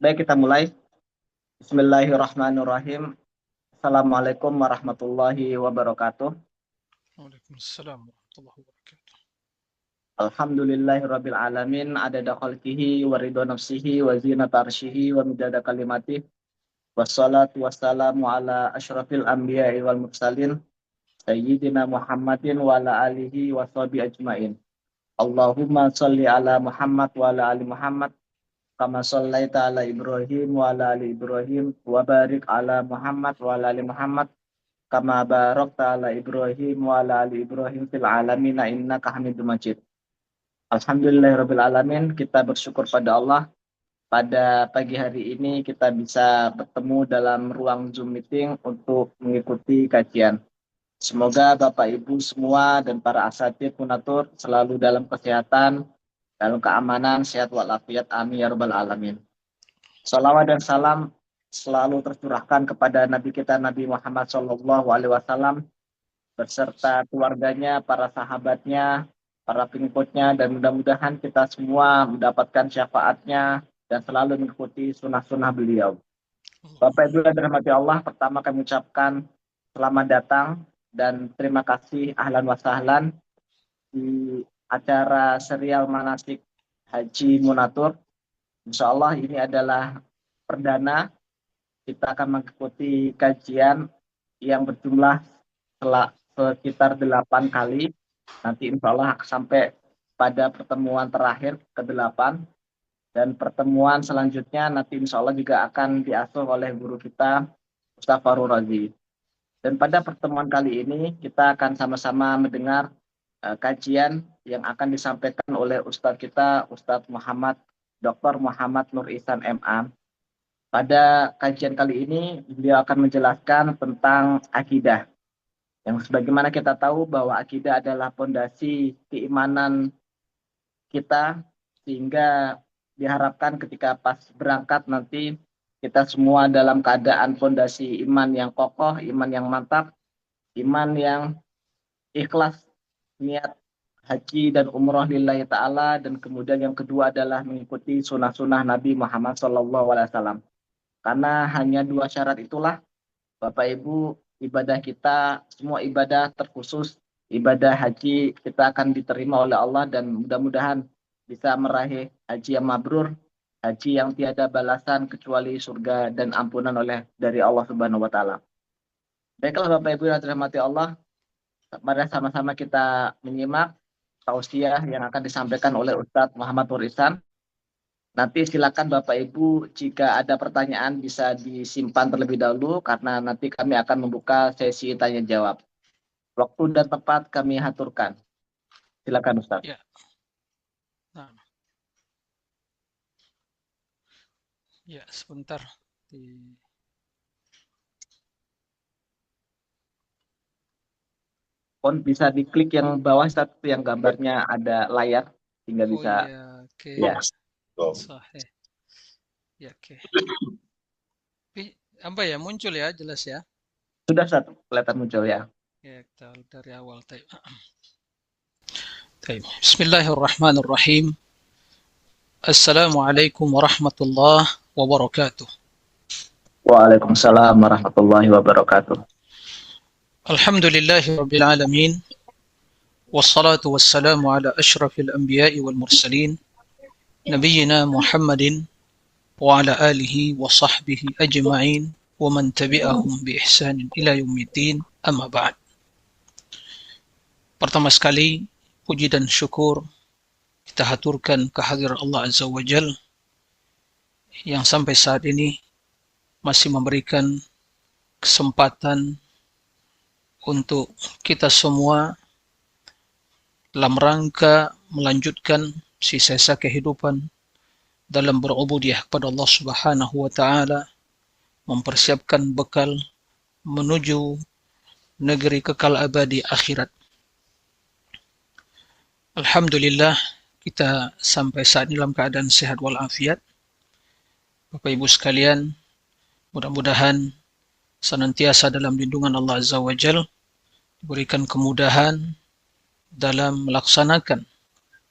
Baik, kita mulai. Bismillahirrahmanirrahim. Assalamualaikum warahmatullahi wabarakatuh. Waalaikumsalam warahmatullahi wabarakatuh. Alhamdulillahirabbil alamin, adada khalqihi wa ridha nafsihi wa zinata arsyihi wa midada kalimatih. Wassalatu wassalamu ala asyrafil anbiya'i wal mursalin sayyidina Muhammadin wa ala alihi wa sahbihi ajmain. Allahumma shalli ala Muhammad wa ala ali Muhammad kama shallaita ala Ibrahim wa ala ali Ibrahim wa barik ala Muhammad wa ala ali Muhammad kama barakta ala Ibrahim wa ala ali Ibrahim fil alamin innaka Hamidum Majid. Alhamdulillahirabbil alamin, kita bersyukur pada Allah pada pagi hari ini kita bisa bertemu dalam ruang Zoom meeting untuk mengikuti kajian. Semoga Bapak Ibu semua dan para asatidz munatur selalu dalam kesehatan, dalam keamanan, sehat walafiat. Amin ya rabbal alamin. Salawat dan salam selalu tercurahkan kepada Nabi kita Nabi Muhammad SAW beserta keluarganya, para sahabatnya, para pengikutnya, dan mudah-mudahan kita semua mendapatkan syafaatnya dan selalu mengikuti sunnah-sunnah beliau. Bapak Ibu yang dirahmati Allah, pertama kami ucapkan selamat datang dan terima kasih ahlan wa sahlan di acara serial manasik Haji Munatur. Insya Allah ini adalah perdana kita akan mengikuti kajian yang berjumlah sekitar 8 kali. Nanti insya Allah sampai pada pertemuan terakhir ke-8. Dan pertemuan selanjutnya nanti insya Allah juga akan diasuh oleh guru kita, Ustaz Farul Razi. Dan pada pertemuan kali ini kita akan sama-sama mendengar kajian yang akan disampaikan oleh Ustadz kita, Ustadz Muhammad, Dr. Muhammad Nur Ihsan MA. Pada kajian kali ini beliau akan menjelaskan tentang akidah. Yang sebagaimana kita tahu bahwa akidah adalah fondasi keimanan kita, sehingga diharapkan ketika pas berangkat nanti kita semua dalam keadaan fondasi iman yang kokoh, iman yang mantap, iman yang ikhlas, niat haji dan umroh lillahi ta'ala, dan kemudian yang kedua adalah mengikuti sunnah-sunnah Nabi Muhammad SAW. Karena hanya 2 syarat itulah, Bapak Ibu, ibadah kita, semua ibadah terkhusus ibadah haji kita akan diterima oleh Allah dan mudah-mudahan bisa meraih haji yang mabrur, haji yang tiada balasan kecuali surga dan ampunan dari Allah Subhanahu wa taala. Baiklah Bapak Ibu yang dirahmati Allah, mari sama-sama kita menyimak tausiah yang akan disampaikan oleh Ustadz Muhammad Nur Ihsan. Nanti silakan Bapak Ibu jika ada pertanyaan bisa disimpan terlebih dahulu karena nanti kami akan membuka sesi tanya jawab. Waktu dan tempat kami aturkan. Silakan Ustaz. Ya. Nah. Ya, sebentar. Bisa diklik yang bawah Ustaz, yang gambarnya ada layar sehingga bisa. Iya, oke. Ya. Sahih. Ya, oke. Apa ya, muncul ya, jelas ya? Sudah Ustaz, kelihatan muncul ya. Ya, kita dari awal. Bismillahirrahmanirrahim. Assalamualaikum warahmatullahi wabarakatuh. Waalaikumsalam warahmatullahi wabarakatuh. Alhamdulillahi rabbil alamin. Wassalatu wassalamu ala asyrafil anbiya'i wal mursalin. Nabiyyina Muhammadin wa ala alihi wa sahbihi ajma'in wa man tabi'ahum bi ihsanin ila yaumiddin, amma ba'd. Pertama sekali, puji dan syukur kita haturkan kehadiran Allah Azza wa Jal yang sampai saat ini masih memberikan kesempatan untuk kita semua dalam rangka melanjutkan sisa-sisa kehidupan dalam berubudiyah kepada Allah Subhanahu wa taala, mempersiapkan bekal menuju negeri kekal abadi akhirat. Alhamdulillah kita sampai saat ini dalam keadaan sehat walafiat. Bapak Ibu sekalian, mudah-mudahan senantiasa dalam lindungan Allah Azza wa Jal, diberikan kemudahan dalam melaksanakan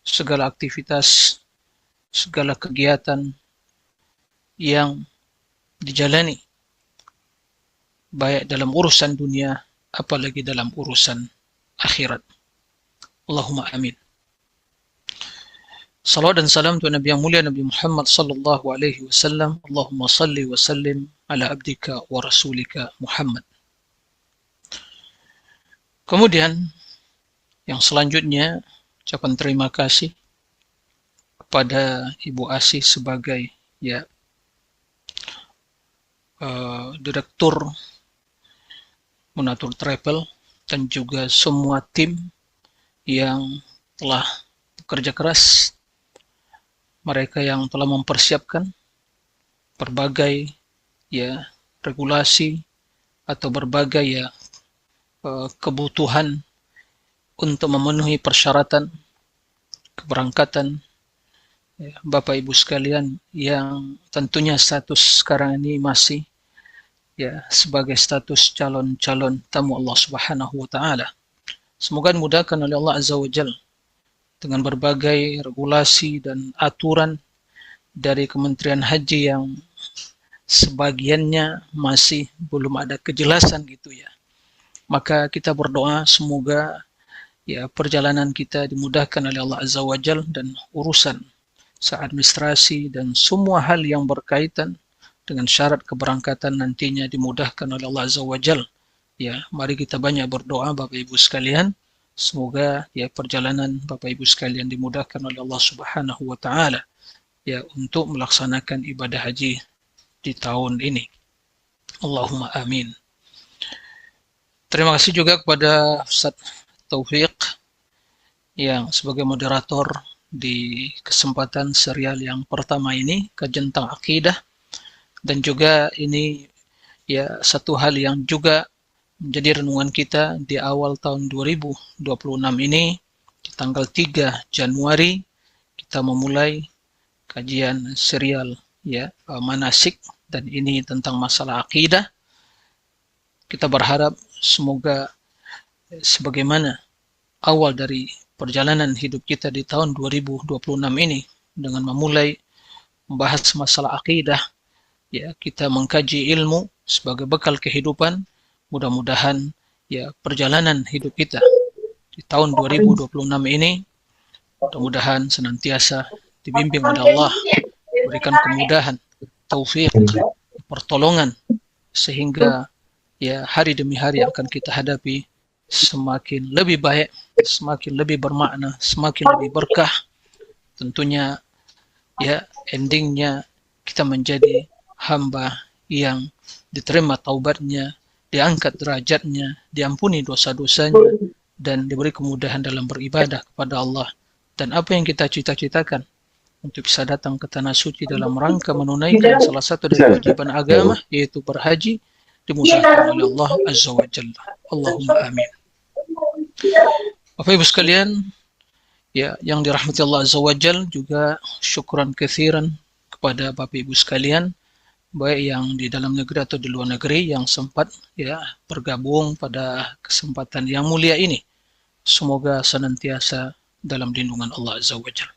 segala aktivitas, segala kegiatan yang dijalani, baik dalam urusan dunia, apalagi dalam urusan akhirat. Allahumma amin. Salawat dan salam untuk Nabi yang mulia Nabi Muhammad sallallahu alaihi wasallam. Allahumma salli wa sallim ala abdika wa rasulika Muhammad. Kemudian yang selanjutnya, ucapan terima kasih kepada Ibu Asih sebagai Direktur Monatur Travel dan juga semua tim yang telah bekerja keras, mereka yang telah mempersiapkan berbagai regulasi atau berbagai kebutuhan untuk memenuhi persyaratan keberangkatan Bapak Ibu sekalian yang tentunya status sekarang ini masih sebagai status calon-calon tamu Allah Subhanahu wa taala. Semoga dimudahkan oleh Allah Azza wa Jalla dengan berbagai regulasi dan aturan dari Kementerian Haji yang sebagiannya masih belum ada kejelasan gitu ya. Maka kita berdoa semoga perjalanan kita dimudahkan oleh Allah Azza wa Jalla dan urusan administrasi dan semua hal yang berkaitan dengan syarat keberangkatan nantinya dimudahkan oleh Allah Azza wa Jalla. Mari kita banyak berdoa Bapak Ibu sekalian, semoga perjalanan Bapak Ibu sekalian dimudahkan oleh Allah Subhanahu wa taala untuk melaksanakan ibadah haji di tahun ini. Allahumma amin. Terima kasih juga kepada Ustaz Taufik yang sebagai moderator di kesempatan serial yang pertama ini, kajian tentang akidah, dan juga ini satu hal yang juga menjadi renungan kita di awal tahun 2026 ini, di tanggal 3 Januari kita memulai kajian serial manasik, dan ini tentang masalah akidah. Kita berharap semoga sebagaimana awal dari perjalanan hidup kita di tahun 2026 ini dengan memulai membahas masalah akidah, kita mengkaji ilmu sebagai bekal kehidupan. Mudah-mudahan perjalanan hidup kita di tahun 2026 ini mudah-mudahan senantiasa dibimbing oleh Allah, berikan kemudahan, taufik, pertolongan, sehingga hari demi hari yang akan kita hadapi semakin lebih baik, semakin lebih bermakna, semakin lebih berkah. Tentunya endingnya kita menjadi hamba yang diterima taubatnya, diangkat derajatnya, diampuni dosa-dosanya, dan diberi kemudahan dalam beribadah kepada Allah. Dan apa yang kita cita-citakan untuk bisa datang ke Tanah Suci dalam rangka menunaikan salah satu dari kewajiban agama, yaitu berhaji, dimudahkan oleh Allah Azza wa Jalla. Allahumma amin. Bapak Ibu sekalian, yang dirahmati Allah Azza wa Jalla, juga syukran katsiran kepada Bapak Ibu sekalian, baik yang di dalam negeri atau di luar negeri yang sempat bergabung pada kesempatan yang mulia ini. Semoga senantiasa dalam lindungan Allah Azza wa Jalla.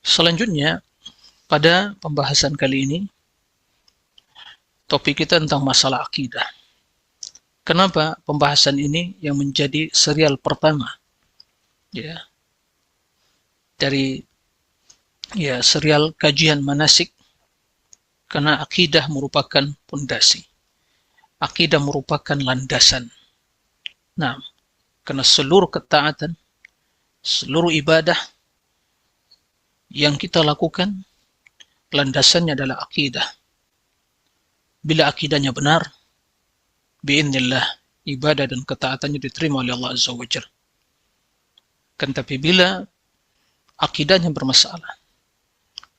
Selanjutnya, pada pembahasan kali ini, topik kita tentang masalah akidah. Kenapa pembahasan ini yang menjadi serial pertama dari serial kajian manasik? Karena akidah merupakan pondasi, akidah merupakan landasan. Nah, karena seluruh ketaatan, seluruh ibadah yang kita lakukan, landasannya adalah akidah. Bila akidahnya benar, biiznillah, ibadah dan ketaatannya diterima oleh Allah Azza wa Jalla. Kan tapi bila akidahnya bermasalah,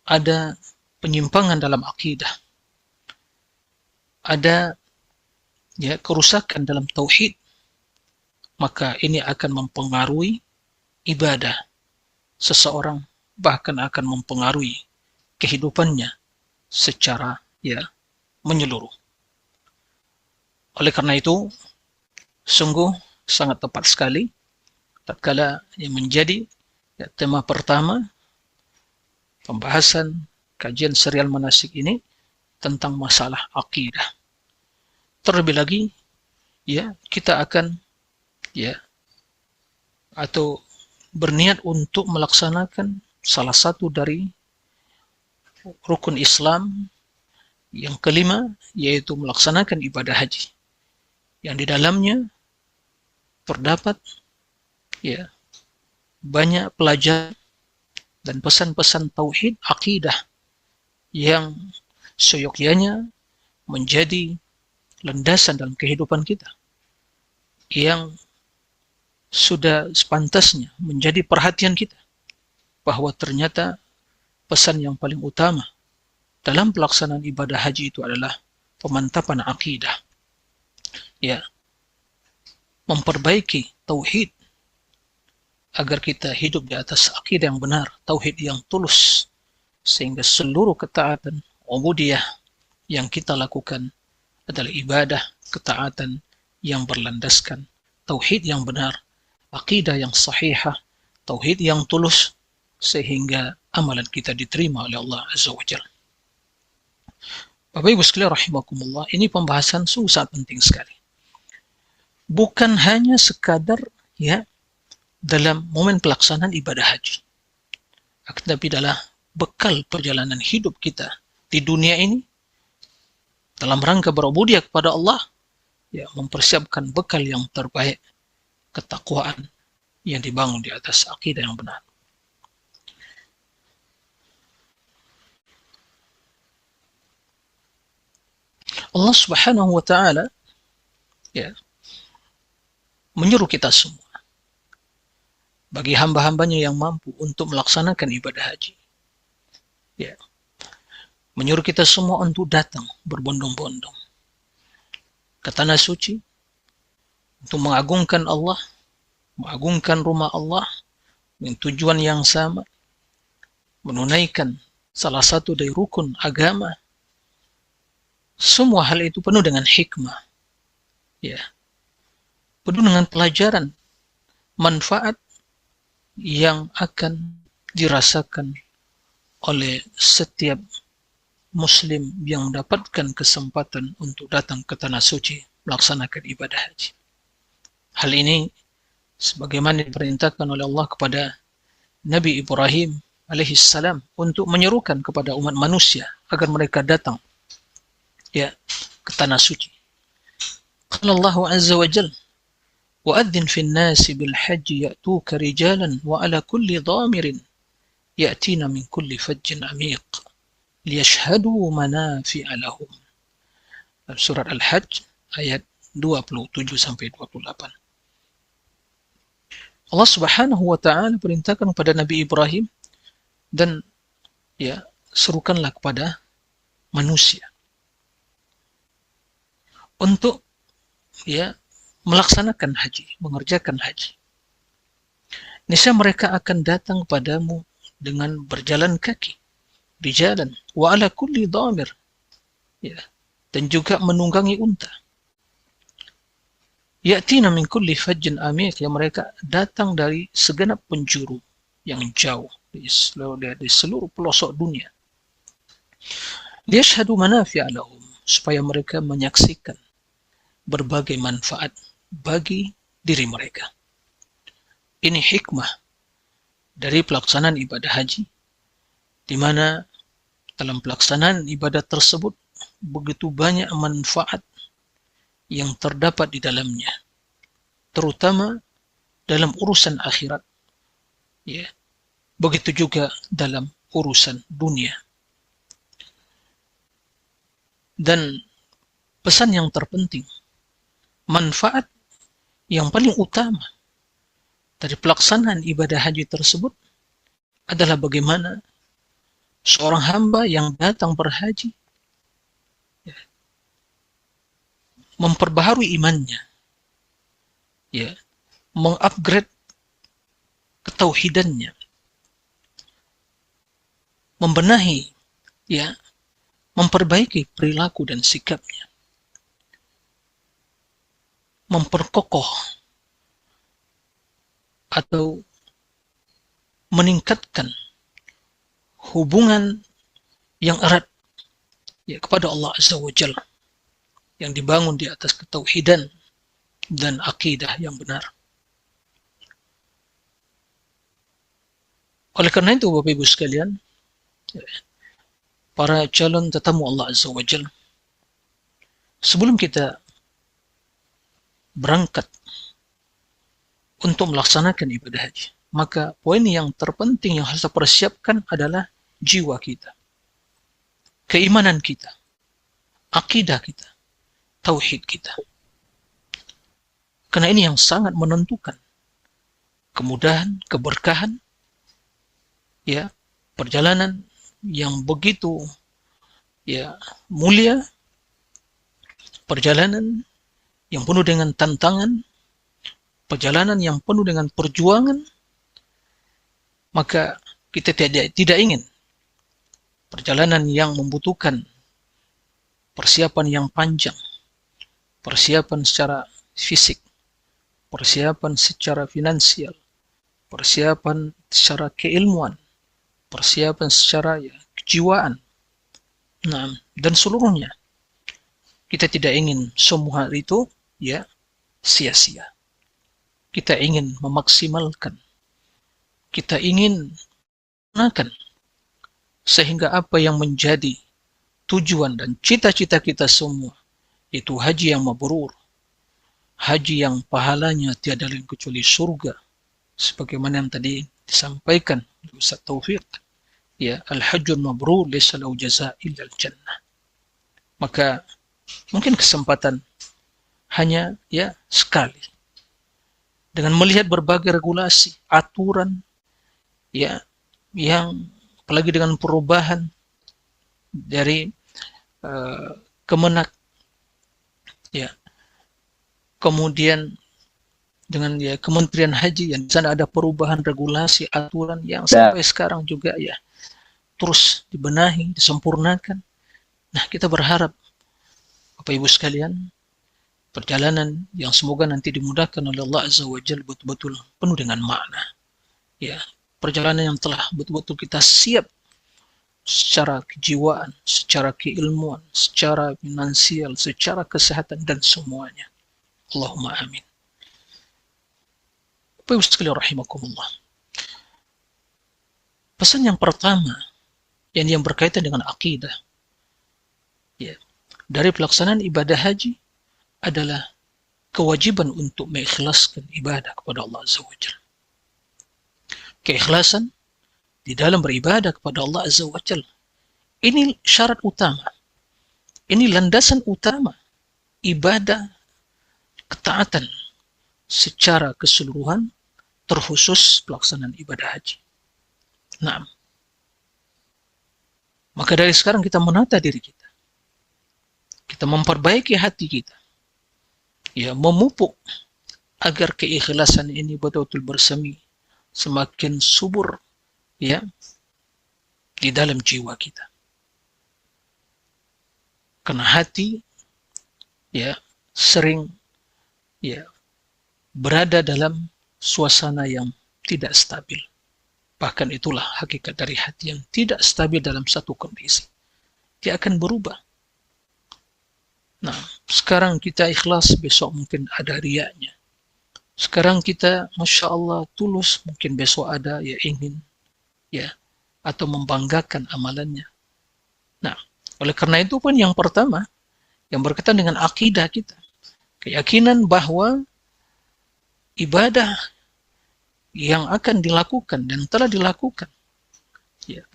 ada penyimpangan dalam akidah, ada kerusakan dalam tauhid, maka ini akan mempengaruhi ibadah seseorang, bahkan akan mempengaruhi kehidupannya secara menyeluruh. Oleh karena itu, sungguh sangat tepat sekali tatkala yang menjadi tema pertama pembahasan kajian serial manasik ini tentang masalah akidah. Terlebih lagi, ya, kita akan, ya, atau berniat untuk melaksanakan salah satu dari rukun Islam yang kelima, yaitu melaksanakan ibadah haji, yang di dalamnya terdapat, ya, banyak pelajaran dan pesan-pesan tauhid akidah yang seyogyanya menjadi landasan dalam kehidupan kita, yang sudah sepantasnya menjadi perhatian kita, bahwa ternyata pesan yang paling utama dalam pelaksanaan ibadah haji itu adalah pemantapan akidah, ya, memperbaiki tauhid agar kita hidup di atas akidah yang benar, tauhid yang tulus, sehingga seluruh ketaatan, ubudiyah yang kita lakukan adalah ibadah, ketaatan yang berlandaskan tauhid yang benar, akidah yang sahihah, tauhid yang tulus, sehingga amalan kita diterima oleh Allah Azza wa Jalla. Bapak Ibu sekalian rahimakumullah, ini pembahasan sangat penting sekali. Bukan hanya sekadar, ya, dalam momen pelaksanaan ibadah haji, tapi adalah bekal perjalanan hidup kita di dunia ini dalam rangka berubudiyah kepada Allah, ya, mempersiapkan bekal yang terbaik, ketakwaan yang dibangun di atas akidah yang benar. Allah Subhanahu wa taala, ya, menyuruh kita semua, bagi hamba-hambanya yang mampu untuk melaksanakan ibadah haji, ya, menyuruh kita semua untuk datang berbondong-bondong ke tanah suci untuk mengagungkan Allah, mengagungkan rumah Allah dengan tujuan yang sama, menunaikan salah satu dari rukun agama. Semua hal itu penuh dengan hikmah, ya, penuh dengan pelajaran, manfaat yang akan dirasakan oleh setiap muslim yang mendapatkan kesempatan untuk datang ke tanah suci melaksanakan ibadah haji. Hal ini sebagaimana diperintahkan oleh Allah kepada Nabi Ibrahim alaihissalam untuk menyerukan kepada umat manusia agar mereka datang, ya, ke tanah suci. Qala Allah azza wa jalla, وَأَذِّنْ فِي النَّاسِ بِالْحَجِّ يَأْتُوكَ رِجَالًا وَعَلَى كُلِّ ضَامِرٍ يَأْتِينَ مِنْ كُلِّ فَجٍّ عَمِيقٍ لِيَشْهَدُوا مَنَافِعَ لَهُمْ. Surat Al-Hajj ayat 27-28. Allah Subhanahu wa taala perintahkan kepada Nabi Ibrahim, dan, ya, serukanlah kepada manusia untuk, ya, melaksanakan haji, mengerjakan haji. Niscaya mereka akan datang padamu dengan berjalan kaki di jalan, wa ala kulli dhamir, ya, dan juga menunggangi unta. Ya'tina min kulli fajjin amiq, yang mereka datang dari segenap penjuru yang jauh di seluruh pelosok dunia. Liyashhadu manafi'a lahum, supaya mereka menyaksikan berbagai manfaat bagi diri mereka. Ini hikmah dari pelaksanaan ibadah haji, di mana dalam pelaksanaan ibadah tersebut begitu banyak manfaat yang terdapat di dalamnya, terutama dalam urusan akhirat, ya, begitu juga dalam urusan dunia. Dan pesan yang terpenting, manfaat yang paling utama dari pelaksanaan ibadah haji tersebut adalah bagaimana seorang hamba yang datang berhaji, ya, memperbaharui imannya, ya, mengupgrade ketauhidannya, membenahi, ya, memperbaiki perilaku dan sikapnya, memperkokoh atau meningkatkan hubungan yang erat ya kepada Allah Azza wa Jalla yang dibangun di atas ketauhidan dan akidah yang benar. Oleh karena itu Bapak Ibu sekalian, para calon tetamu Allah Azza wa Jalla, sebelum kita berangkat untuk melaksanakan ibadah haji, maka poin yang terpenting yang harus kita persiapkan adalah jiwa kita, keimanan kita, akidah kita, tauhid kita. Karena ini yang sangat menentukan kemudahan, keberkahan, ya, perjalanan yang begitu ya mulia, perjalanan yang penuh dengan tantangan, perjalanan yang penuh dengan perjuangan. Maka kita tidak ingin perjalanan yang membutuhkan persiapan yang panjang, persiapan secara fisik, persiapan secara finansial, persiapan secara keilmuan, persiapan secara ya, kejiwaan, nah, dan seluruhnya. Kita tidak ingin semua hal itu ya sia-sia. Kita ingin memaksimalkan, kita ingin menakan sehingga apa yang menjadi tujuan dan cita-cita kita semua, itu haji yang mabrur, haji yang pahalanya tiada lain kecuali surga, sebagaimana yang tadi disampaikan oleh Ustaz Taufik, ya, al-hajjul mabrur laysa lahu jazaa illa al-jannah. Maka mungkin kesempatan hanya ya sekali, dengan melihat berbagai regulasi, aturan, ya, yang apalagi dengan perubahan dari Kemenak, ya, kemudian dengan ya Kementerian Haji yang di sana ada perubahan regulasi, aturan yang sampai sekarang juga ya terus dibenahi, disempurnakan. Nah, kita berharap Bapak Ibu sekalian, perjalanan yang semoga nanti dimudahkan oleh Allah Azza wa Jalla betul-betul penuh dengan makna. Ya, perjalanan yang telah betul-betul kita siap secara kejiwaan, secara keilmuan, secara finansial, secara kesehatan dan semuanya. Allahumma amin. Bapak Ibu sekalian rahimakumullah. Pesan yang pertama yang berkaitan dengan akidah, ya, dari pelaksanaan ibadah haji adalah kewajiban untuk mengikhlaskan ibadah kepada Allah Azza wa Jalla. Keikhlasan di dalam beribadah kepada Allah Azza wa Jalla. Ini syarat utama. Ini landasan utama ibadah ketaatan secara keseluruhan, terkhusus pelaksanaan ibadah haji. Nah, maka dari sekarang kita menata diri kita. Kita memperbaiki hati kita. Ya, memupuk agar keikhlasan ini betul-betul bersemi, semakin subur ya di dalam jiwa kita. Karena hati ya sering ya berada dalam suasana yang tidak stabil. Bahkan itulah hakikat dari hati yang tidak stabil dalam satu kondisi. Dia akan berubah. Nah, sekarang kita ikhlas, besok mungkin ada riaknya. Sekarang kita, Masya Allah, tulus, mungkin besok ada ya ingin, ya, atau membanggakan amalannya. Nah, oleh karena itu pun yang pertama, yang berkaitan dengan akidah kita. Keyakinan bahwa ibadah yang akan dilakukan dan telah dilakukan ya,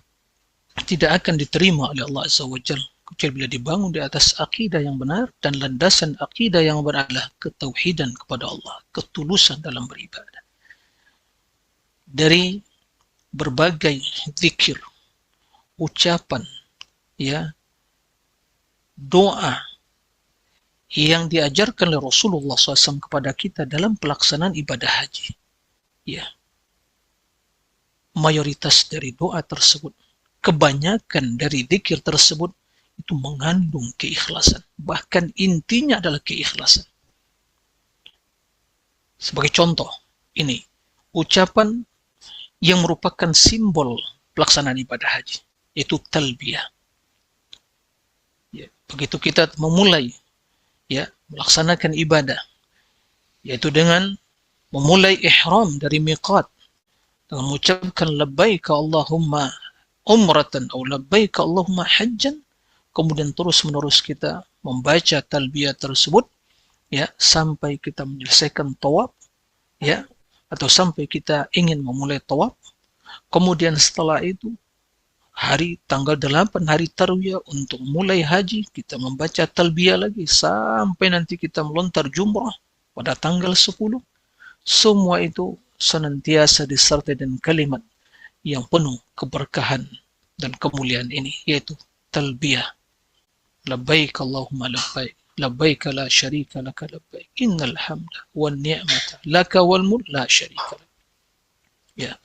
tidak akan diterima oleh Allah Azza wa Jalla kecuali bila dibangun di atas akidah yang benar, dan landasan akidah yang benar adalah ketauhidan kepada Allah, ketulusan dalam beribadah. Dari berbagai zikir, ucapan, ya, doa yang diajarkan oleh Rasulullah SAW kepada kita dalam pelaksanaan ibadah haji, ya, mayoritas dari doa tersebut, kebanyakan dari zikir tersebut itu mengandung keikhlasan. Bahkan intinya adalah keikhlasan. Sebagai contoh, ini ucapan yang merupakan simbol pelaksanaan ibadah haji. yaitu talbiyah. Ya, begitu kita memulai melaksanakan ibadah, yaitu dengan memulai ihram dari miqat dengan mengucapkan labbaika Allahumma umratan atau labbaika Allahumma hajjan, kemudian terus-menerus kita membaca talbiyah tersebut sampai kita menyelesaikan tawaf atau sampai kita ingin memulai tawaf. Kemudian setelah itu tanggal 8 hari tarwiyah untuk mulai haji, kita membaca talbiyah lagi sampai nanti kita melontar jumrah pada tanggal 10. Semua itu senantiasa disertai dengan kalimat yang penuh keberkahan dan kemuliaan ini, yaitu talbiyah. Labbaik Allahumma labbaik, labbaik la syarika laka labbaik, innal hamda wan ni'mata laka wal mulk la syarika lak. Ya.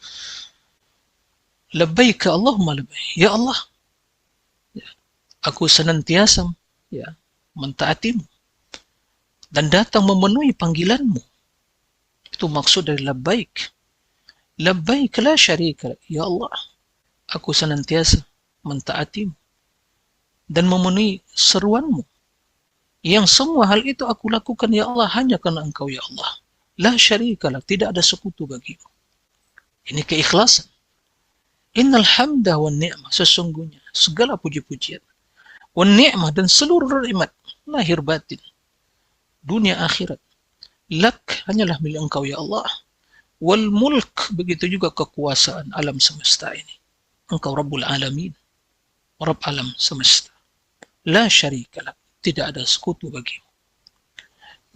Labbaik Allahumma labbaik. Ya Allah, aku senantiasa mentaatimu dan datang memenuhi panggilanmu. Itu maksud dari labbaik. Labbaik la syarika lak. Ya Allah, aku senantiasa mentaatimu dan memenuhi seruanmu. Yang semua hal itu aku lakukan ya Allah hanya karena Engkau ya Allah. La syarika lak, tidak ada sekutu bagimu. Ini keikhlasan. Innal hamda wan ni'mah, sesungguhnya segala puji-pujian, wan ni'mah, dan seluruh nikmat lahir batin, dunia akhirat, lak, hanyalah milik Engkau ya Allah. Wal mulk, begitu juga kekuasaan alam semesta ini. Engkau Rabbul Alamin, Rabb alam semesta. La syarika lak, tidak ada sekutu bagimu.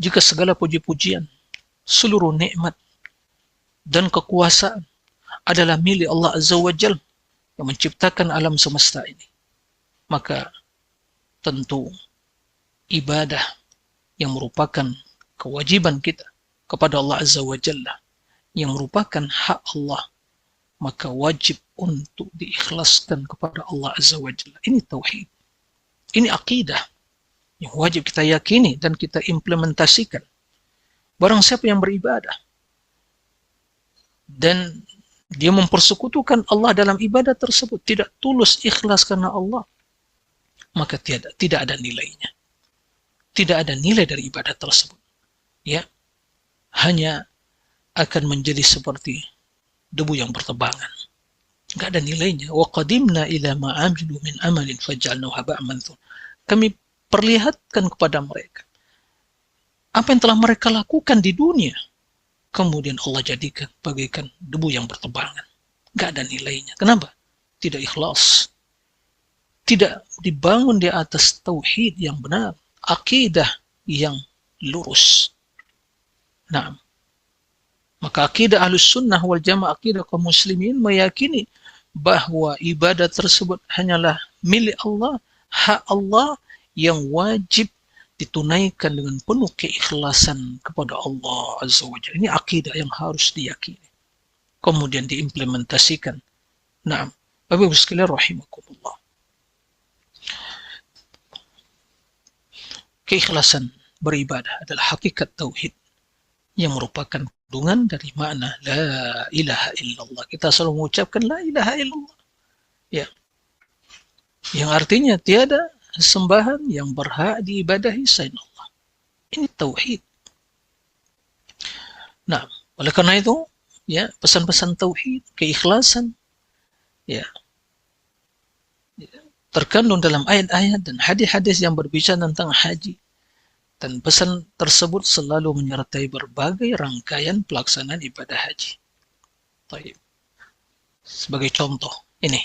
Jika segala puji-pujian, seluruh nikmat dan kekuasaan adalah milik Allah Azza wa Jal yang menciptakan alam semesta ini, maka tentu ibadah yang merupakan kewajiban kita kepada Allah Azza wa Jalla, yang merupakan hak Allah, maka wajib untuk diikhlaskan kepada Allah Azza wa Jalla. Ini tauhid. Ini akidah yang wajib kita yakini dan kita implementasikan. Barang siapa yang beribadah dan dia mempersekutukan Allah dalam ibadah tersebut, tidak tulus ikhlas karena Allah, maka tidak ada nilainya. Tidak ada nilai dari ibadah tersebut. Hanya akan menjadi seperti debu yang bertebangan. Enggak ada nilainya. Wa qadimna ila ma 'amilu min amalin faj'alnahu haba'an manthura. Kami perlihatkan kepada mereka apa yang telah mereka lakukan di dunia, kemudian Allah jadikan bagaikan debu yang bertebangan. Enggak ada nilainya. Kenapa? Tidak ikhlas. Tidak dibangun di atas tauhid yang benar, akidah yang lurus. Nah, maka akidah Ahlus Sunnah wal Jamaah, akidah kaum muslimin, meyakini bahwa ibadah tersebut hanyalah milik Allah, hak Allah yang wajib ditunaikan dengan penuh keikhlasan kepada Allah Azza wa Jalla. Ini akidah yang harus diyakini, kemudian diimplementasikan. Nah, Bapak Ibu sekalian rahimakumullah, keikhlasan beribadah adalah hakikat tauhid yang merupakan kandungan dari makna la ilaha illallah. Kita selalu mengucapkan la ilaha illallah, yang artinya tiada sembahan yang berhak diibadahi selain Allah. Ini tauhid. Nah, oleh karena itu, pesan-pesan tauhid, keikhlasan, terkandung dalam ayat-ayat dan hadis-hadis yang berbicara tentang haji. Dan pesan tersebut selalu menyertai berbagai rangkaian pelaksanaan ibadah haji. Baik. Sebagai contoh, ini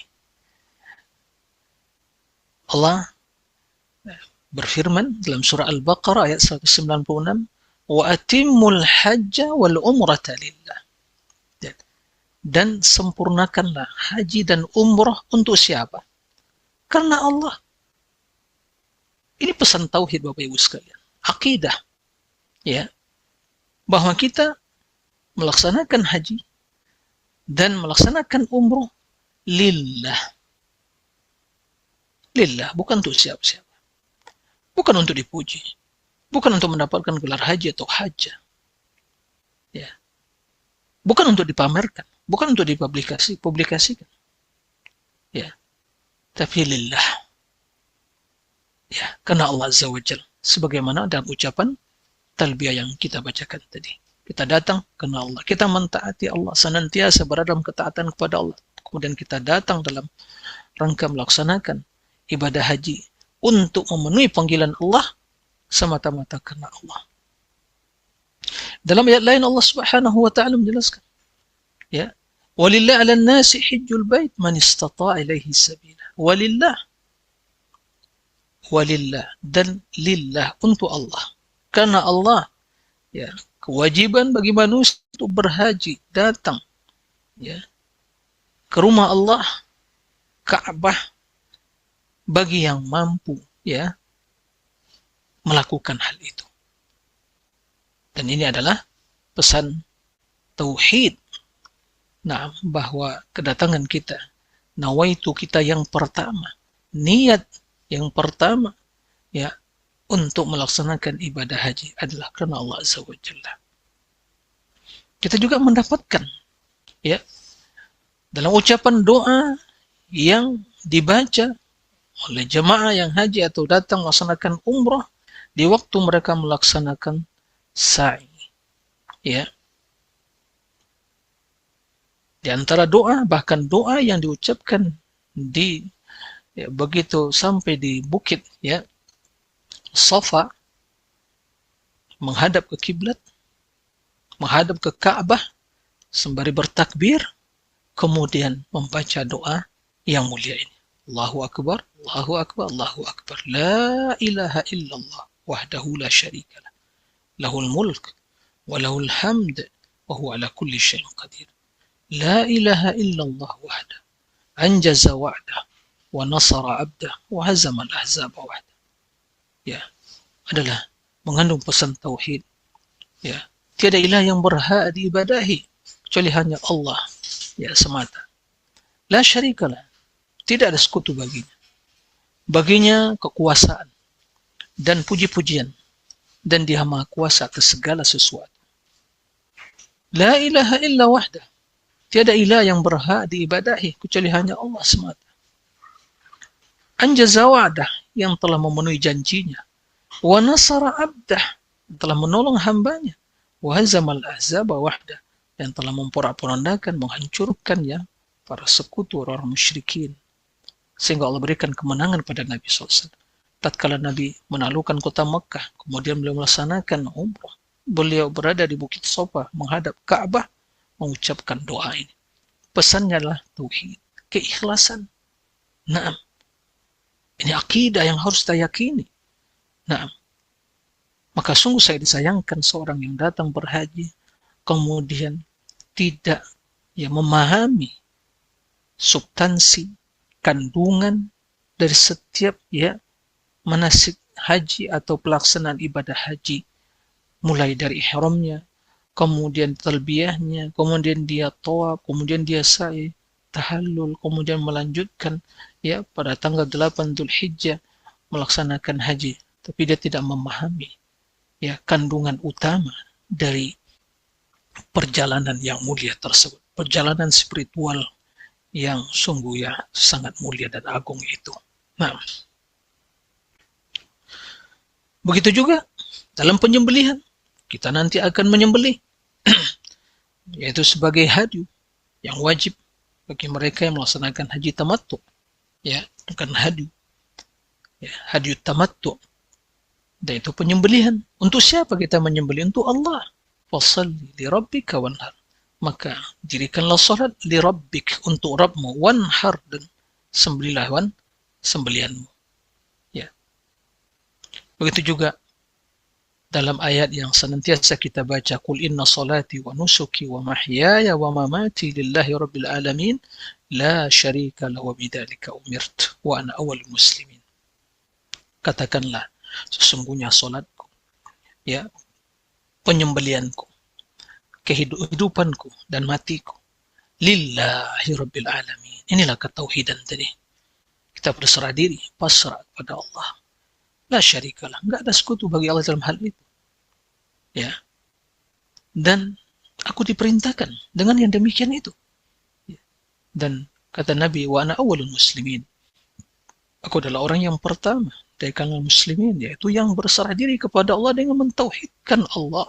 Allah berfirman dalam surah Al-Baqarah ayat 196, wa atimmul hajja wal umrata lillah. Dan sempurnakanlah haji dan umrah untuk siapa? Karena Allah. Ini pesan tauhid Bapak Ibu sekalian. Akidah, bahwa kita melaksanakan haji dan melaksanakan umrah lillah. Lillah, bukan untuk siapa-siapa. Bukan untuk dipuji. Bukan untuk mendapatkan gelar haji atau hajjah. Bukan untuk dipamerkan. Bukan untuk dipublikasikan. tapi lillah. Ya, karena Allah Azza wa Jalla. Sebagaimana dalam ucapan talbiyah yang kita bacakan tadi. Kita datang karena Allah. Kita mentaati Allah. Senantiasa berada dalam ketaatan kepada Allah. Kemudian kita datang dalam rangka melaksanakan ibadah haji untuk memenuhi panggilan Allah semata-mata karena Allah. Dalam ayat lain Allah Subhanahu wa taala menjelaskan, ya, walillahi 'alan nasi hajjul bait man istata'a ilaihi sabila. Walillah dan lillah, untuk Allah. Karena Allah, ya, kewajiban bagi manusia untuk berhaji, datang, ya, ke rumah Allah, Ka'bah, bagi yang mampu, ya, melakukan hal itu. Dan ini adalah pesan tauhid. Nah, bahwa kedatangan kita, nawaitu kita yang pertama, niat yang pertama, ya, untuk melaksanakan ibadah haji adalah karena Allah Azza wa Jalla. Kita juga mendapatkan, ya, dalam ucapan doa yang dibaca oleh jemaah yang haji atau datang melaksanakan umrah di waktu mereka melaksanakan sa'i, ya. Di antara doa, bahkan doa yang diucapkan di, ya, begitu sampai di bukit, ya, Safa, menghadap ke kiblat, menghadap ke Ka'bah sembari bertakbir, kemudian membaca doa yang mulia ini. Allahu Akbar, Allahu Akbar, Allahu Akbar. La ilaha illallah wahdahu la syarikalah. Lahul mulk wa lahul hamd wa huwa ala kulli syai'in qadir. La ilaha illallah wahda anjaza wa'dah wa nasara abdah wa hazama al-ahzaba wahda. Ya, adalah mengandung pesan tauhid. Ya, tiada ilah yang berhak diibadahi kecuali hanya Allah, ya, semata. La syarikalah, tidak ada sekutu baginya. Baginya kekuasaan dan puji-pujian, dan Dia Maha Kuasa atas segala sesuatu. La ilaha illa wahdah, tiada ilah yang berhak diibadahi kecuali hanya Allah semata. Anjaza wa'dah, yang telah memenuhi janjinya. Wa nasara abdah, telah menolong hambanya. Wa hazamal ahzaba wahdah, yang telah memporak-porandakan, menghancurkan, ya, para sekutu orang musyrikin, sehingga Allah berikan kemenangan pada Nabi SAW. Tatkala Nabi menaklukkan kota Mekah, kemudian beliau melaksanakan umrah, beliau berada di Bukit Safa menghadap Ka'bah, mengucapkan doa ini. Pesannya adalah tauhid, keikhlasan. Naam, ini akidah yang harus kita yakini. Nah, maka sungguh saya disayangkan seorang yang datang berhaji kemudian tidak, ya, memahami substansi, kandungan dari setiap, ya, manasik haji atau pelaksanaan ibadah haji, mulai dari ihramnya, kemudian talbiyahnya, kemudian dia tawaf, kemudian dia sa'i, tahallul, kemudian melanjutkan, ya, pada tanggal 8 Dzulhijjah melaksanakan haji. Tapi dia tidak memahami, ya, kandungan utama dari perjalanan yang mulia tersebut, perjalanan spiritual yang sungguh, ya, sangat mulia dan agung itu. Nah, begitu juga dalam penyembelihan, kita nanti akan menyembelih, yaitu sebagai hadyu yang wajib bagi mereka yang melaksanakan haji tamattu, ya, bukan hadyu, ya, hadyu tamattu. Dan itu penyembelihan. Untuk siapa kita menyembelih? Untuk Allah. Fassalli li rabbika wanhar. Maka dirikanlah salat li rabbik, untuk Rabbmu, wanhar, dan sembelihlah sembelihanmu. Ya. Begitu juga dalam ayat yang senantiasa kita baca, qul inna salati wa nusuki wa mahyaya wa mamati lillahi rabbil alamin la syarika lahu wa bidzalika umirtu wa ana awwalul muslimin. Katakanlah, sesungguhnya salatku, ya, penyembelianku, kehidupanku dan matiku lillahi rabbil alamin. Inilah ketauhidan tadi. Kita berserah diri, pasrah kepada Allah. La syarikalah, enggak ada sekutu bagi Allah dalam hal itu. Ya. Dan aku diperintahkan dengan yang demikian itu. Ya. Dan kata Nabi, wa ana awwalul muslimin. Aku adalah orang yang pertama dari kalangan muslimin, yaitu yang berserah diri kepada Allah dengan mentauhidkan Allah.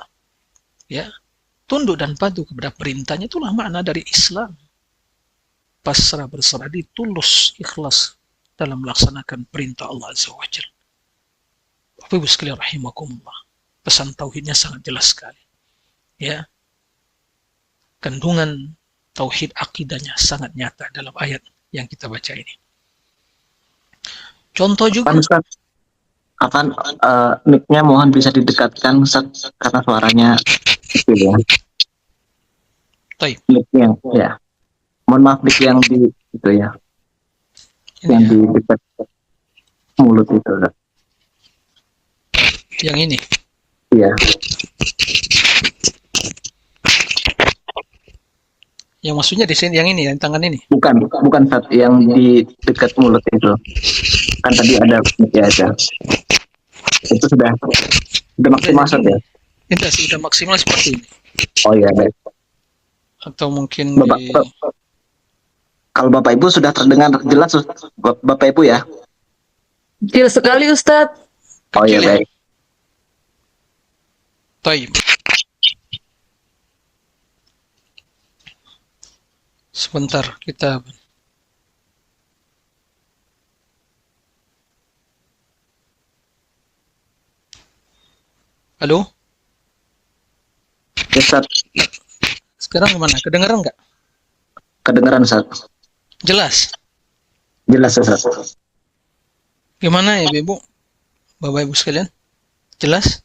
Ya, tunduk dan patuh kepada perintahnya, itulah makna dari Islam. Pasrah, berserah diri, tulus, ikhlas dalam melaksanakan perintah Allah Azza wa Jalla. Bapak Ibu sekalian rahimakumullah, pesan tauhidnya sangat jelas sekali. Ya, kandungan tauhid akidahnya sangat nyata dalam ayat yang kita baca ini. Contoh juga, Ustaz, mic-nya mohon bisa didekatkan Ustaz, karena suaranya kecil ya. Taib. Mic-nya ya. Mohon maaf, mic yang di itu ya. Ini Yang ya, di dekat mulut itu. Ustaz. yang ini. Iya. Yang maksudnya di sini yang ini, yang tangan ini. Bukan Ustaz, yang di dekat mulut itu. Kan tadi ada mic-nya aja. Itu sudah maksimal Ustaz ya. Tidak, sudah maksimal seperti ini. Oh iya, baik. Atau mungkin Kalau Bapak Ibu sudah terdengar jelas Bapak Ibu ya. Kecil sekali Ustadz. Oh iya, baik. Taib. Sebentar, kita halo? Ustaz, Sekarang gimana? Kedengaran nggak? kedengaran Ustaz. Jelas. Jelas Ustaz. Gimana ya, Ibu? Bapak Ibu sekalian? Jelas?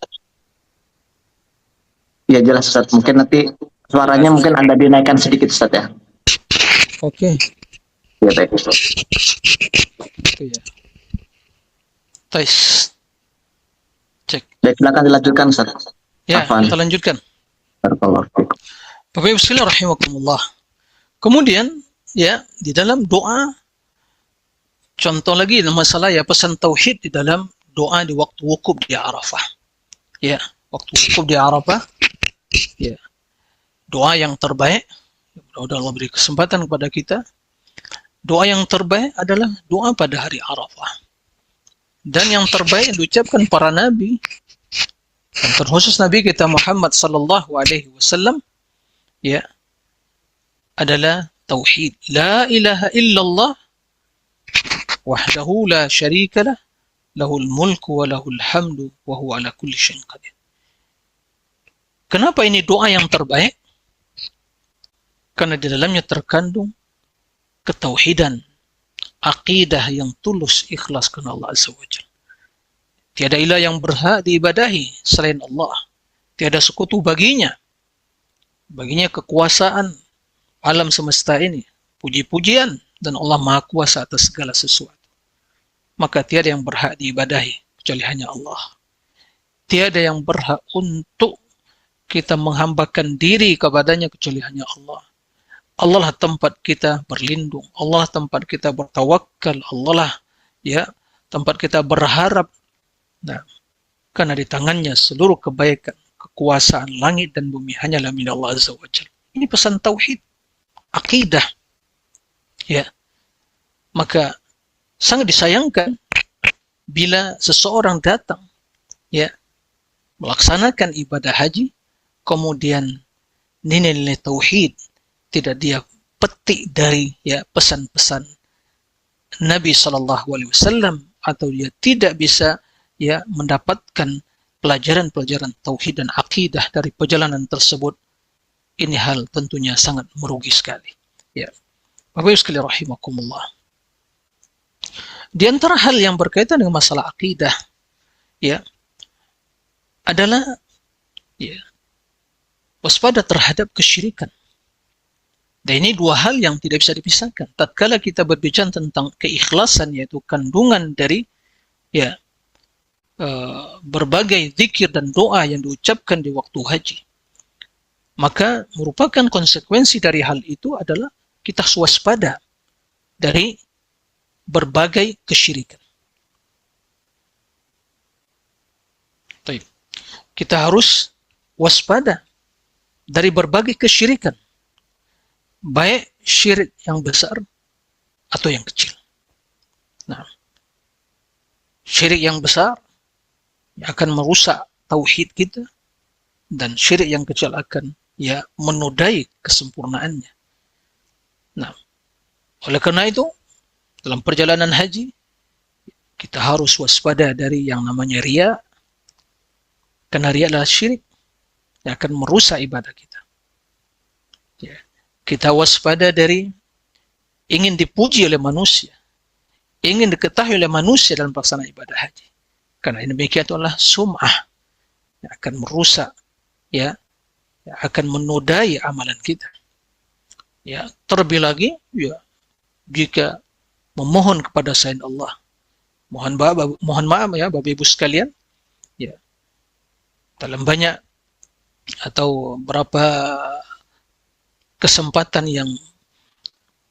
Ya jelas Ustaz. Mungkin nanti suaranya mungkin Anda dinaikkan sedikit Ustaz ya. Oke. Ya baik Ustaz. Itu ya. Tes. Cek. Baik, silakan dilanjutkan Ustaz. Ya, Afwan. kita lanjutkan. Barakallahu fiik. Bapak Ibu sekalian rahimakumullah. Kemudian, ya, di dalam doa, contoh lagi masalah ya pesan tauhid di dalam doa di waktu wukuf di Arafah. Ya, waktu wukuf di Arafah, ya, doa yang terbaik, mudah-mudahan Allah beri kesempatan kepada kita. Doa yang terbaik adalah doa pada hari Arafah. Dan yang terbaik yang diucapkan para nabi, dan terkhusus Nabi kita Muhammad sallallahu alaihi wasallam, ya, adalah tauhid. La ilaha illallah wahdahu la syarika lah, lahul mulku wa lahul hamdu wa huwa ala kulli syai'in qadir. Kenapa ini doa yang terbaik? Karena di dalamnya terkandung ketauhidan, akidah yang tulus ikhlas karena Allah Azza wa Jalla. Tiada ilah yang berhak diibadahi selain Allah. Tiada sekutu baginya. Baginya kekuasaan alam semesta ini, puji-pujian, dan Allah Maha Kuasa atas segala sesuatu. Maka tiada yang berhak diibadahi kecuali hanya Allah. Tiada yang berhak untuk kita menghambakan diri kepadanya kecuali hanya Allah. Allah lah tempat kita berlindung, Allah lah tempat kita bertawakal, Allah lah ya tempat kita berharap. Nah, karena di tangannya seluruh kebaikan, kekuasaan langit dan bumi hanyalah milik Allah Azza wa Jalla. Ini pesan tauhid, akidah. Ya. Maka sangat disayangkan bila seseorang datang ya melaksanakan ibadah haji, kemudian nilai-nilai tauhid tidak dia petik dari ya pesan-pesan Nabi Shallallahu Alaihi Wasallam, atau dia tidak bisa ya mendapatkan pelajaran-pelajaran tauhid dan akidah dari perjalanan tersebut. Ini hal tentunya sangat merugi sekali. Ya, Bapak Ibu sekalian rahimakumullah. Di antara hal yang berkaitan dengan masalah akidah, ya, adalah ya waspada terhadap kesyirikan. Dan ini dua hal yang tidak bisa dipisahkan. Tatkala kita berbicara tentang keikhlasan, yaitu kandungan dari ya berbagai zikir dan doa yang diucapkan di waktu haji, maka merupakan konsekuensi dari hal itu adalah kita waspada dari berbagai kesyirikan. Baik. Kita harus waspada dari berbagai kesyirikan, baik syirik yang besar atau yang kecil. Nah, Syirik yang besar yang akan merusak tauhid kita, dan syirik yang kecil akan menodai kesempurnaannya. Nah, oleh karena itu, dalam perjalanan haji, kita harus waspada dari yang namanya riya, karena riya adalah syirik yang akan merusak ibadah kita. Ya. Kita waspada dari ingin dipuji oleh manusia, ingin diketahui oleh manusia dalam pelaksanaan ibadah haji. Karena demikian itu adalah sum'ah yang akan merusak, yang akan menodai amalan kita. Terlebih lagi, jika memohon kepada selain Allah, mohon maaf ya Bapak Ibu sekalian, dalam banyak atau berapa kesempatan yang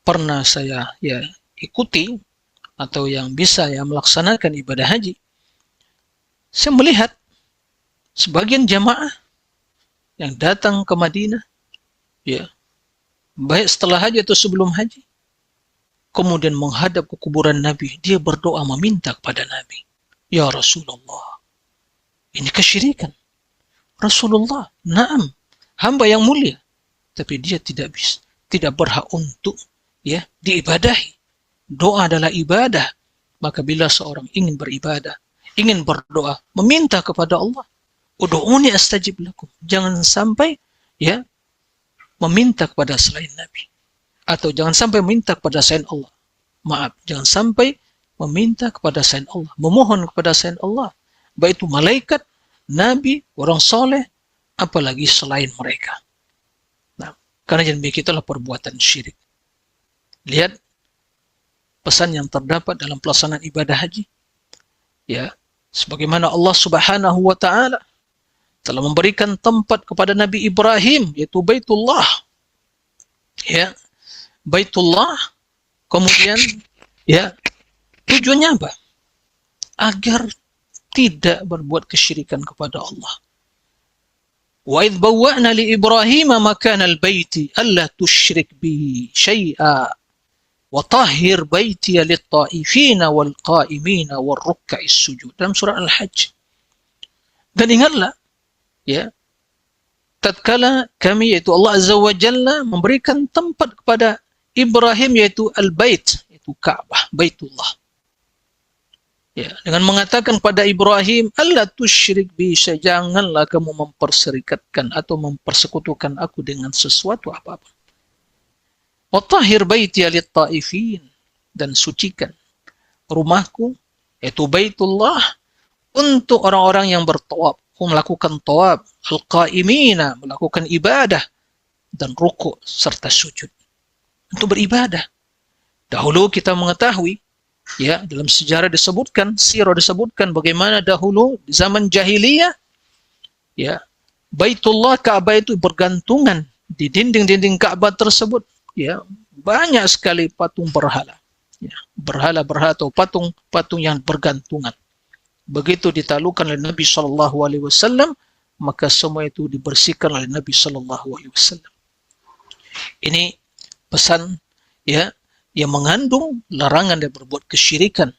pernah saya ikuti atau yang bisa melaksanakan ibadah haji, saya melihat sebagian jamaah yang datang ke Madinah, baik setelah haji atau sebelum haji, kemudian menghadap ke kuburan Nabi, dia berdoa meminta kepada Nabi, "Ya Rasulullah, ini kesyirikan. Rasulullah, na'am, hamba yang mulia, tapi dia tidak berhak untuk diibadahi. Doa adalah ibadah. Maka bila seorang ingin beribadah, ingin berdoa, meminta kepada Allah, ud'uni astajib lakum." Jangan sampai meminta kepada selain Nabi, atau jangan sampai meminta kepada selain Allah. Maaf, jangan sampai meminta kepada selain Allah, memohon kepada selain Allah, baik itu malaikat, nabi, orang soleh, apalagi selain mereka. Nah, karena demikian itulah perbuatan syirik. Lihat pesan yang terdapat dalam pelaksanaan ibadah haji. Sebagaimana Allah Subhanahu wa taala telah memberikan tempat kepada Nabi Ibrahim, yaitu Baitullah. Baitullah, kemudian tujuannya apa? Agar tidak berbuat kesyirikan kepada Allah. Wa idh bawwa'na li Ibrahim makana al-baiti alla tusyrik bi syai'a wa tahhir baitiya lit-ta'ifina wal-qa'imina war-ruk'is sujud, dalam surah Al-Hajj. Dan ingatlah, tatkala kami, yaitu Allah Azza wa Jalla, memberikan tempat kepada Ibrahim, yaitu Al-Bait, yaitu Ka'bah, Baitullah. Dengan mengatakan pada Ibrahim, "Allah tusyrik bi, janganlah kamu memperserikatkan atau mempersekutukan aku dengan sesuatu apapun. Wa tahhir baitiya lit-ta'ifin, dan sucikan rumahku, yaitu Baitullah, untuk orang-orang yang bertawaf, melakukan tawaf, al-qa'imina, melakukan ibadah, dan rukuk serta sujud, untuk beribadah." Dahulu kita mengetahui, dalam sejarah disebutkan, sirah disebutkan bagaimana dahulu di zaman jahiliyah, Baitullah, Ka'bah itu bergantungan di dinding-dinding Ka'bah tersebut, banyak sekali patung berhala, berhala-berhala atau patung-patung yang bergantungan. Begitu ditaklukkan oleh Nabi Shallallahu Alaihi Wasallam, maka semua itu dibersihkan oleh Nabi Shallallahu Alaihi Wasallam. Ini pesan yang mengandung larangan dari berbuat kesyirikan,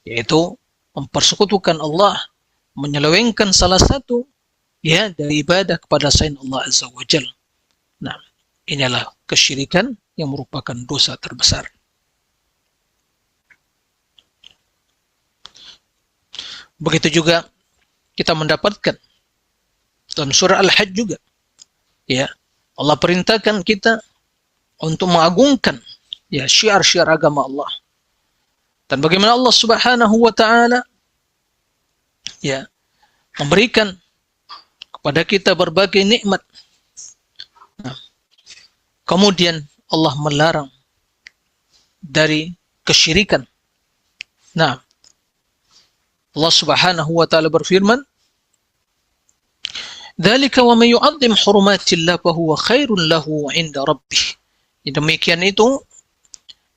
yaitu mempersekutukan Allah, menyelewengkan salah satu dari ibadah kepada selain Allah Azza wa Jalla. Nah, inilah kesyirikan yang merupakan dosa terbesar. Begitu juga kita mendapatkan dalam surah Al-Hajj juga, Allah perintahkan kita untuk mengagungkan syiar-syiar agama Allah. Dan bagaimana Allah Subhanahu wa taala memberikan kepada kita berbagai nikmat. Nah, kemudian Allah melarang dari kesyirikan. Nah, Allah Subhanahu wa taala berfirman, "Dzalika wa may yu'azzim hurumatillah fa huwa khairun lahu 'inda rabbih." Demikian itu,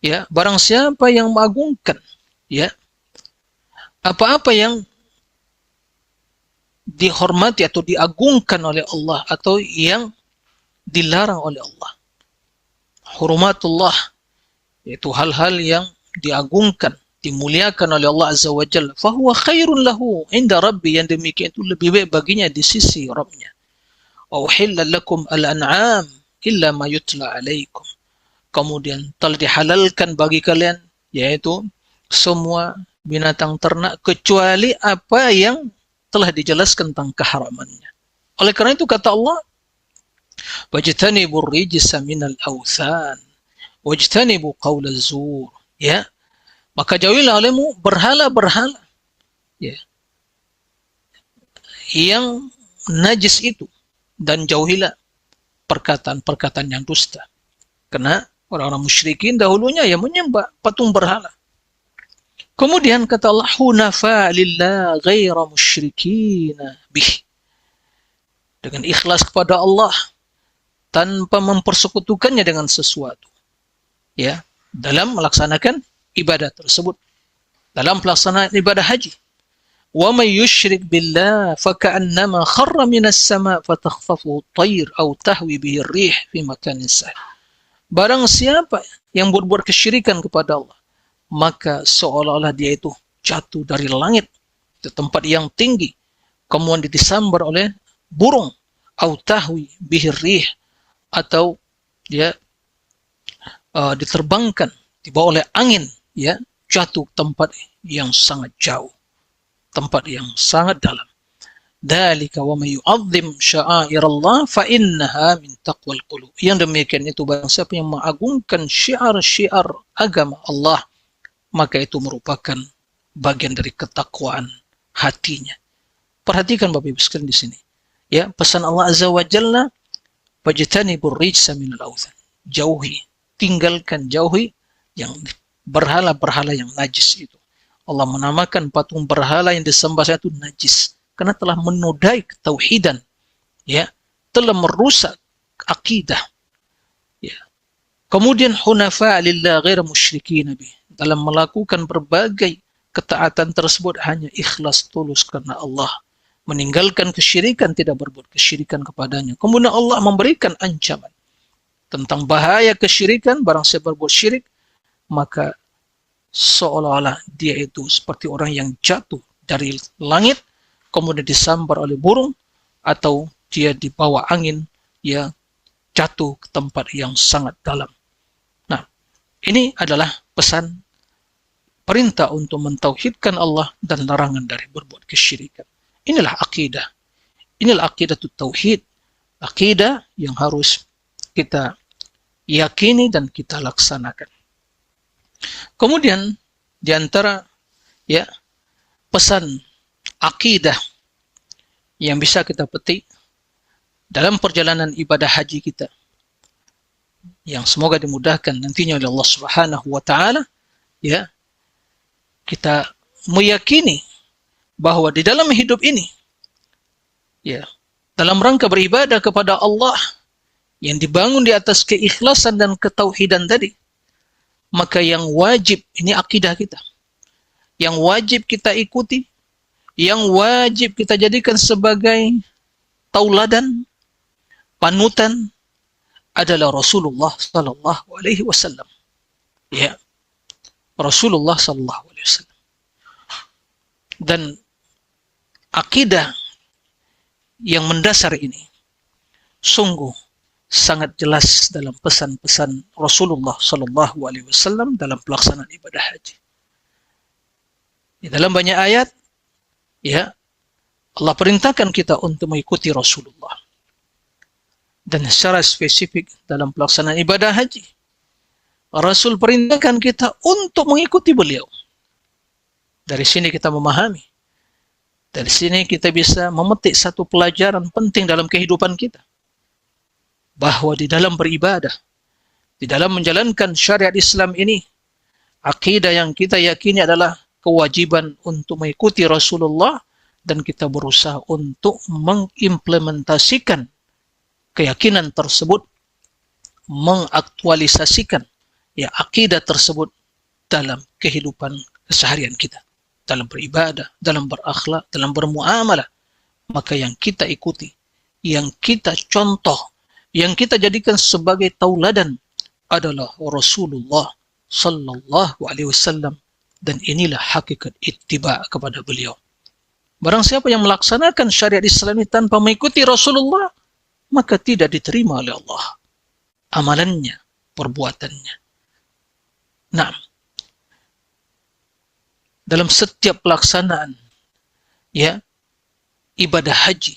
barang siapa yang mengagungkan apa-apa yang dihormati atau diagungkan oleh Allah, atau yang dilarang oleh Allah. Hurumatullah, yaitu hal-hal yang diagungkan, dimuliakan oleh Allah Azza wa Jalla, fahuwa khairun lahu inda Rabbi, yang demikian itu lebih baik baginya di sisi Rabbnya. Wa uhilla lakum al-an'am illa ma yutla alaikum. Kemudian telah dihalalkan bagi kalian, yaitu semua binatang ternak kecuali apa yang telah dijelaskan tentang keharamannya. Oleh karena itu kata Allah, wajtanibur rijsa minal awthan wajtanibu qaula zur, ya, maka jauhilah olehmu berhala-berhala, ya, yang najis itu, dan jauhilah perkataan-perkataan yang dusta. Karena orang-orang musyrikin dahulunya yang menyembah patung berhala. Kemudian kata Allah, hunafa lillah ghaira musyrikin bih, dengan ikhlas kepada Allah tanpa mempersekutukannya dengan sesuatu, ya, dalam melaksanakan ibadah tersebut, dalam pelaksanaan ibadah haji. Wa may yusyrik billah faka'annama kharra minas sama' fatakhtafuhu at-tayr aw tahwi bihi ar-rih fi makanin sahih. Barang siapa yang berbuat kesyirikan kepada Allah, maka seolah-olah dia itu jatuh dari langit ke tempat yang tinggi, kemudian disambar oleh burung, aw tahwi bihi ar-rih, atau dia diterbangkan, dibawa oleh angin, ya, jatuh tempat yang sangat jauh, tempat yang sangat dalam. Dzalika wa may yu'azzim sya'airallah fa innaha min taqwal qulub. Yang demikian itu barang siapa yang mengagungkan syiar-syiar agama Allah, maka itu merupakan bagian dari ketakwaan hatinya. Perhatikan Bapak Ibu sekalian di sini. Ya, pesan Allah Azza wa Jalla, wajtanibur rijsa minal awthan. Jauhi, tinggalkan, jauhi yang berhala-berhala yang najis itu. Allah menamakan patung berhala yang disembah itu najis karena telah menodai ketauhidan, ya, telah merusak akidah, ya. Kemudian hunafa lillah ghaira musyrikin bih, dalam melakukan berbagai ketaatan tersebut hanya ikhlas tulus karena Allah, meninggalkan kesyirikan, tidak berbuat kesyirikan kepadanya. Kemudian Allah memberikan ancaman tentang bahaya kesyirikan. Barang siapa berbuat syirik, maka seolah-olah dia itu seperti orang yang jatuh dari langit, kemudian disambar oleh burung, atau dia dibawa angin, ya, jatuh ke tempat yang sangat dalam. Nah, ini adalah pesan perintah untuk mentauhidkan Allah dan larangan dari berbuat kesyirikan. Inilah akidah. Inilah akidah tauhid. Akidah yang harus kita yakini dan kita laksanakan. Kemudian di antara, ya, pesan akidah yang bisa kita petik dalam perjalanan ibadah haji kita, yang semoga dimudahkan nantinya oleh Allah Subhanahu wa taala, ya, kita meyakini bahwa di dalam hidup ini, ya, dalam rangka beribadah kepada Allah yang dibangun di atas keikhlasan dan ketauhidan tadi, maka yang wajib, ini akidah kita, yang wajib kita ikuti, yang wajib kita jadikan sebagai tauladan, panutan, adalah Rasulullah sallallahu alaihi wasallam. Ya, Rasulullah sallallahu alaihi wasallam. Dan akidah yang mendasar ini sungguh sangat jelas dalam pesan-pesan Rasulullah sallallahu alaihi wasallam dalam pelaksanaan ibadah haji. Di dalam banyak ayat, ya, Allah perintahkan kita untuk mengikuti Rasulullah. Dan secara spesifik dalam pelaksanaan ibadah haji, Rasul perintahkan kita untuk mengikuti beliau. Dari sini kita memahami, dari sini kita bisa memetik satu pelajaran penting dalam kehidupan kita, bahwa di dalam beribadah, di dalam menjalankan syariat Islam ini, akidah yang kita yakini adalah kewajiban untuk mengikuti Rasulullah, dan kita berusaha untuk mengimplementasikan keyakinan tersebut, mengaktualisasikan, ya, akidah tersebut dalam kehidupan keseharian kita, dalam beribadah, dalam berakhlak, dalam bermuamalah. Maka yang kita ikuti, yang kita contoh, yang kita jadikan sebagai tauladan adalah Rasulullah sallallahu alaihi wasallam Dan inilah hakikat ittiba kepada beliau. Barang siapa yang melaksanakan syariat Islam ini tanpa mengikuti Rasulullah, maka tidak diterima oleh Allah amalannya, perbuatannya. Nah, dalam setiap pelaksanaan ya ibadah haji,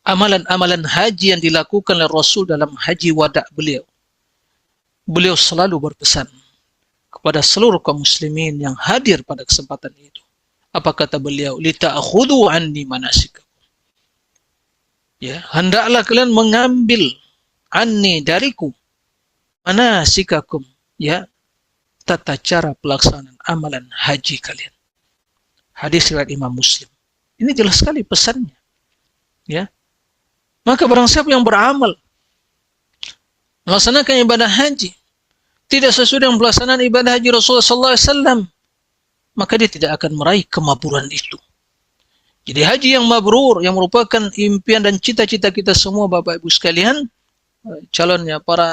amalan-amalan haji yang dilakukan oleh Rasul dalam haji wada beliau selalu berpesan kepada seluruh kaum muslimin yang hadir pada kesempatan itu. Apa kata beliau? Lita'khudhu anni manasikakum. Ya, hendaklah kalian mengambil anni dariku manasikakum, ya, tata cara pelaksanaan amalan haji kalian. Hadis riwayat Imam Muslim. Ini jelas sekali pesannya. Ya. Maka barang siapa yang beramal melaksanakan ibadah haji tidak sesuai dengan pelaksanaan ibadah haji Rasulullah SAW, maka dia tidak akan meraih kemaburan itu. Jadi haji yang mabrur, yang merupakan impian dan cita-cita kita semua Bapak Ibu sekalian, para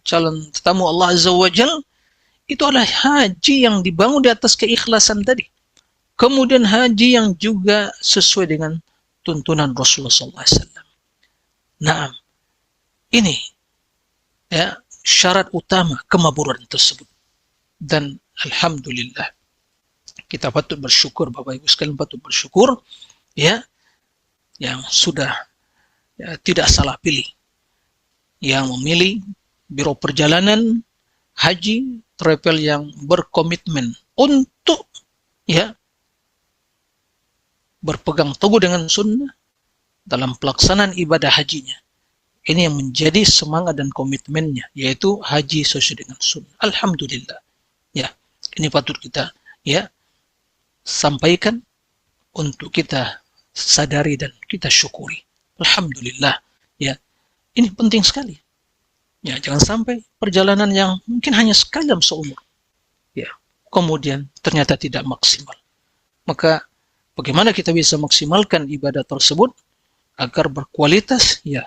calon tetamu Allah Azza wa Jal, itu adalah haji yang dibangun di atas keikhlasan tadi. Kemudian haji yang juga sesuai dengan tuntunan Rasulullah SAW. Nah, ini ya syarat utama kemaburan tersebut. Dan alhamdulillah kita patut bersyukur, Bapak Ibu sekalian patut bersyukur ya yang sudah ya, tidak salah pilih, yang memilih biro perjalanan haji travel yang berkomitmen untuk ya berpegang teguh dengan sunnah dalam pelaksanaan ibadah hajinya. Ini yang menjadi semangat dan komitmennya, yaitu haji sesuai dengan sunnah. Alhamdulillah. Ya, ini patut kita ya sampaikan untuk kita sadari dan kita syukuri. Alhamdulillah. Ya, ini penting sekali. Ya, jangan sampai perjalanan yang mungkin hanya sekali dalam seumur, ya, kemudian ternyata tidak maksimal. Maka bagaimana kita bisa maksimalkan ibadah tersebut agar berkualitas? Ya,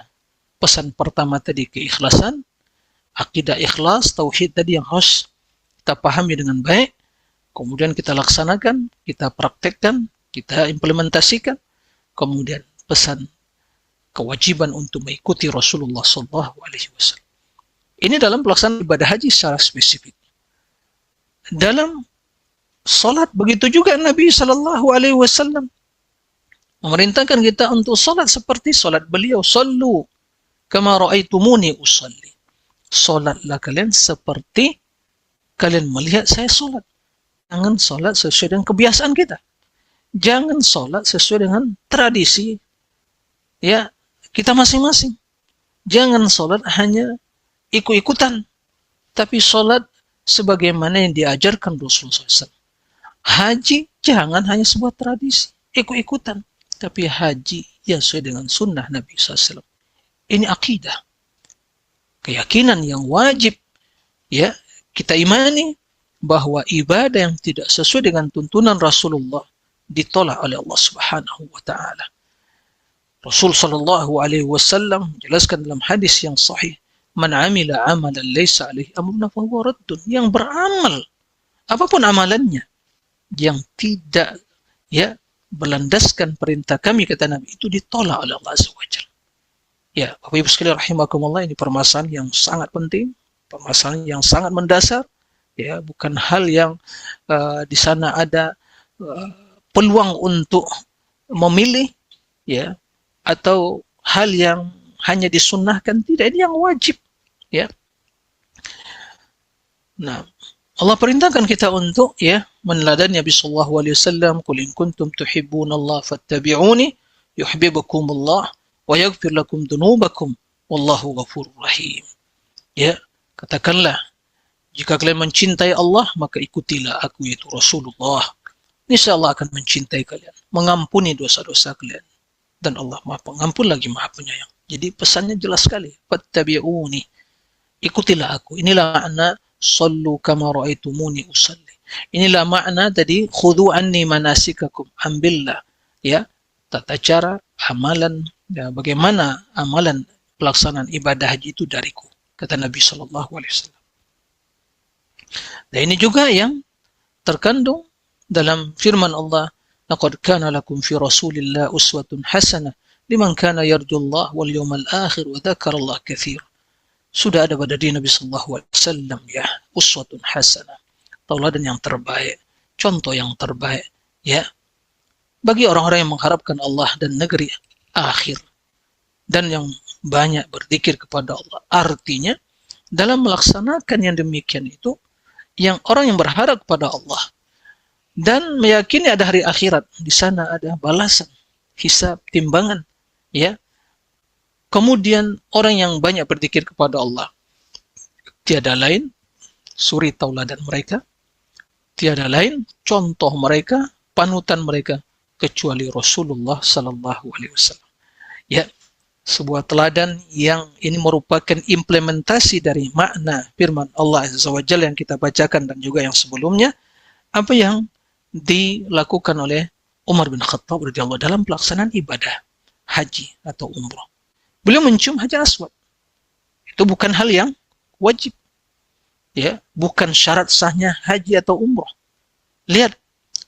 pesan pertama tadi keikhlasan, akidah ikhlas, tauhid tadi yang harus kita pahami dengan baik, kemudian kita laksanakan, kita praktekkan, kita implementasikan, kemudian pesan kewajiban untuk mengikuti Rasulullah SAW. Ini dalam pelaksanaan ibadah haji secara spesifik. Dalam salat begitu juga Nabi SAW memerintahkan kita untuk salat seperti salat beliau. Sallu kama ra'aitumuni usalli. Salatlah kalian seperti kalian melihat saya salat. Jangan salat sesuai dengan kebiasaan kita. Jangan salat sesuai dengan tradisi ya kita masing-masing. Jangan salat hanya ikut-ikutan, tapi salat sebagaimana yang diajarkan Rasulullah SAW. Haji jangan hanya sebuah tradisi, ikut-ikutan, tapi haji yang sesuai dengan sunnah Nabi SAW. Ini akidah, keyakinan yang wajib ya kita imani, bahwa ibadah yang tidak sesuai dengan tuntunan Rasulullah ditolak oleh Allah Subhanahu wa taala. Rasul sallallahu alaihi wasallam menjelaskan dalam hadis yang sahih, "Man 'amila 'amalan laisa 'alaihi amruna fa huwa raddun." Yang beramal apapun amalannya yang tidak ya berlandaskan perintah kami, kata Nabi, itu ditolak oleh Allah Azza wa Jalla. Ya, Bapak Ibu sekalian rahimakumullah, ini permasalahan yang sangat penting, permasalahan yang sangat mendasar. Ya, bukan hal yang di sana ada peluang untuk memilih, ya, atau hal yang hanya disunnahkan, tidak, ini yang wajib, ya. Nah, Allah perintahkan kita untuk ya meneladani Nabi sallallahu alaihi wasallam, "Qul in kuntum tuhibbunallaha fattabi'uni yuhibbukumullah wa yaghfir lakum dzunubakum wallahu ghafurur rahim." Ya, katakanlah, jika kalian mencintai Allah, maka ikutilah aku, yaitu Rasulullah. Niscaya Allah akan mencintai kalian, mengampuni dosa-dosa kalian. Dan Allah Maha Pengampun lagi Maha Penyayang. Jadi pesannya jelas sekali. Fattabi'uni. Ikutilah aku. Inilah makna sallu kama ra'aitumuni usalli. Inilah makna tadi khudhu anni manasikakum. Ambillah ya tata cara amalan, ya, bagaimana amalan pelaksanaan ibadah haji itu dariku, kata Nabi sallallahu alaihi wasallam. Dan ini juga yang terkandung dalam firman Allah, laqad kana lakum fi rasulillah uswatun hasanah liman kana yarjullah wal yawmal akhir wa dzakarallaha katsira. Sudah ada pada diri Nabi sallallahu alaihi wasallam ya, uswatun hasanah, tauladan yang terbaik, contoh yang terbaik ya, bagi orang-orang yang mengharapkan Allah dan negeri akhir dan yang banyak berzikir kepada Allah. Artinya dalam melaksanakan yang demikian itu, yang orang yang berharap kepada Allah dan meyakini ada hari akhirat, di sana ada balasan, hisab, timbangan ya. Kemudian orang yang banyak berzikir kepada Allah, tiada lain suri tauladan mereka, tiada lain contoh mereka, panutan mereka, kecuali Rasulullah sallallahu alaihi wasallam. Ya, sebuah teladan yang ini merupakan implementasi dari makna firman Allah Azza wa Jalla yang kita bacakan dan juga yang sebelumnya, apa yang dilakukan oleh Umar bin Khattab radhiyallahu dalam pelaksanaan ibadah haji atau umrah. Beliau mencium Hajar Aswad. Itu bukan hal yang wajib. Ya, bukan syarat sahnya haji atau umrah. Lihat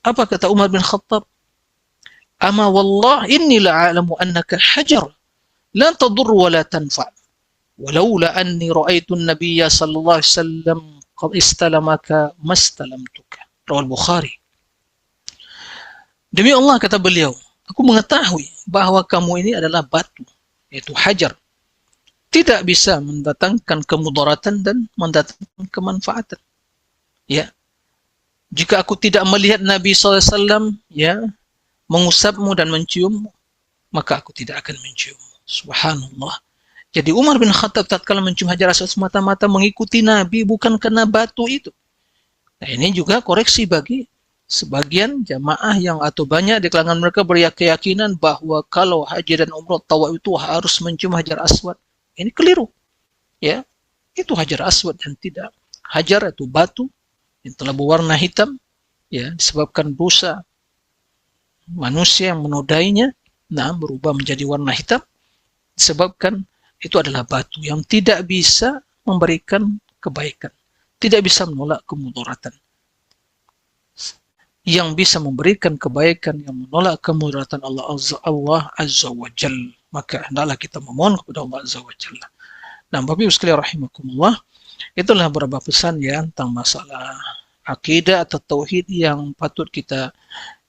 apa kata Umar bin Khattab. Ama wallah inni la'alamu annaka hajar la tadur wa la tanfa'. Walaula anni ra'aitu an-nabiyya sallallahu alaihi wasallam qad istalamaka mastalamtuka. Rawal Bukhari. Demi Allah kata beliau, aku mengetahui bahwa kamu ini adalah batu, yaitu hajar, tidak bisa mendatangkan kemudaratan dan mendatangkan kemanfaatan. Ya, jika aku tidak melihat Nabi SAW ya mengusapmu dan menciummu, maka aku tidak akan menciummu. Subhanallah. Jadi Umar bin Khattab tatkala mencium Hajar Aswad semata-mata mengikuti Nabi, bukan karena batu itu. Nah, ini juga koreksi bagi sebagian jamaah yang atau banyak di kalangan mereka berkeyakinan bahwa kalau haji dan umrah tawaf itu harus mencium Hajar Aswad. Ini keliru. Ya, itu Hajar Aswad dan tidak. Hajar itu batu yang telah berwarna hitam ya disebabkan dosa manusia yang menodainya, nah berubah menjadi warna hitam disebabkan itu adalah batu yang tidak bisa memberikan kebaikan, tidak bisa menolak kemudaratan. Yang bisa memberikan kebaikan, yang menolak kemudaratan Allah Azza wa Jalla. Maka hendaklah kita memohon kepada Allah Azza wa Jalla. Nah, Bapak Ibu sekalian rahimakumullah, itulah beberapa pesan ya tentang masalah akidah atau tauhid yang patut kita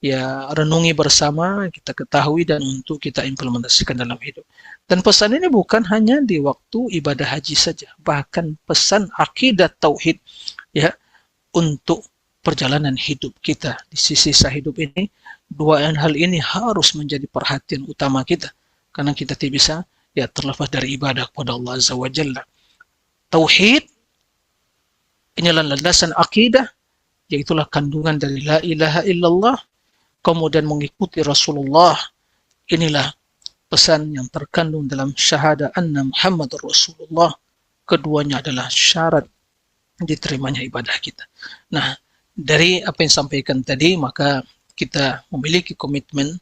ya renungi bersama, kita ketahui dan untuk kita implementasikan dalam hidup. Dan pesan ini bukan hanya di waktu ibadah haji saja, bahkan pesan akidah tauhid ya untuk perjalanan hidup kita di sisi hidup ini, dua hal ini harus menjadi perhatian utama kita karena kita tidak bisa ya terlepas dari ibadah kepada Allah Azza wa Jalla. Tauhid inilah landasan akidah, yaitulah kandungan dari la ilaha illallah, kemudian mengikuti Rasulullah. Inilah pesan yang terkandung dalam syahadah anna Muhammadur Rasulullah. Keduanya adalah syarat diterimanya ibadah kita. Nah, dari apa yang sampaikan tadi, maka kita memiliki komitmen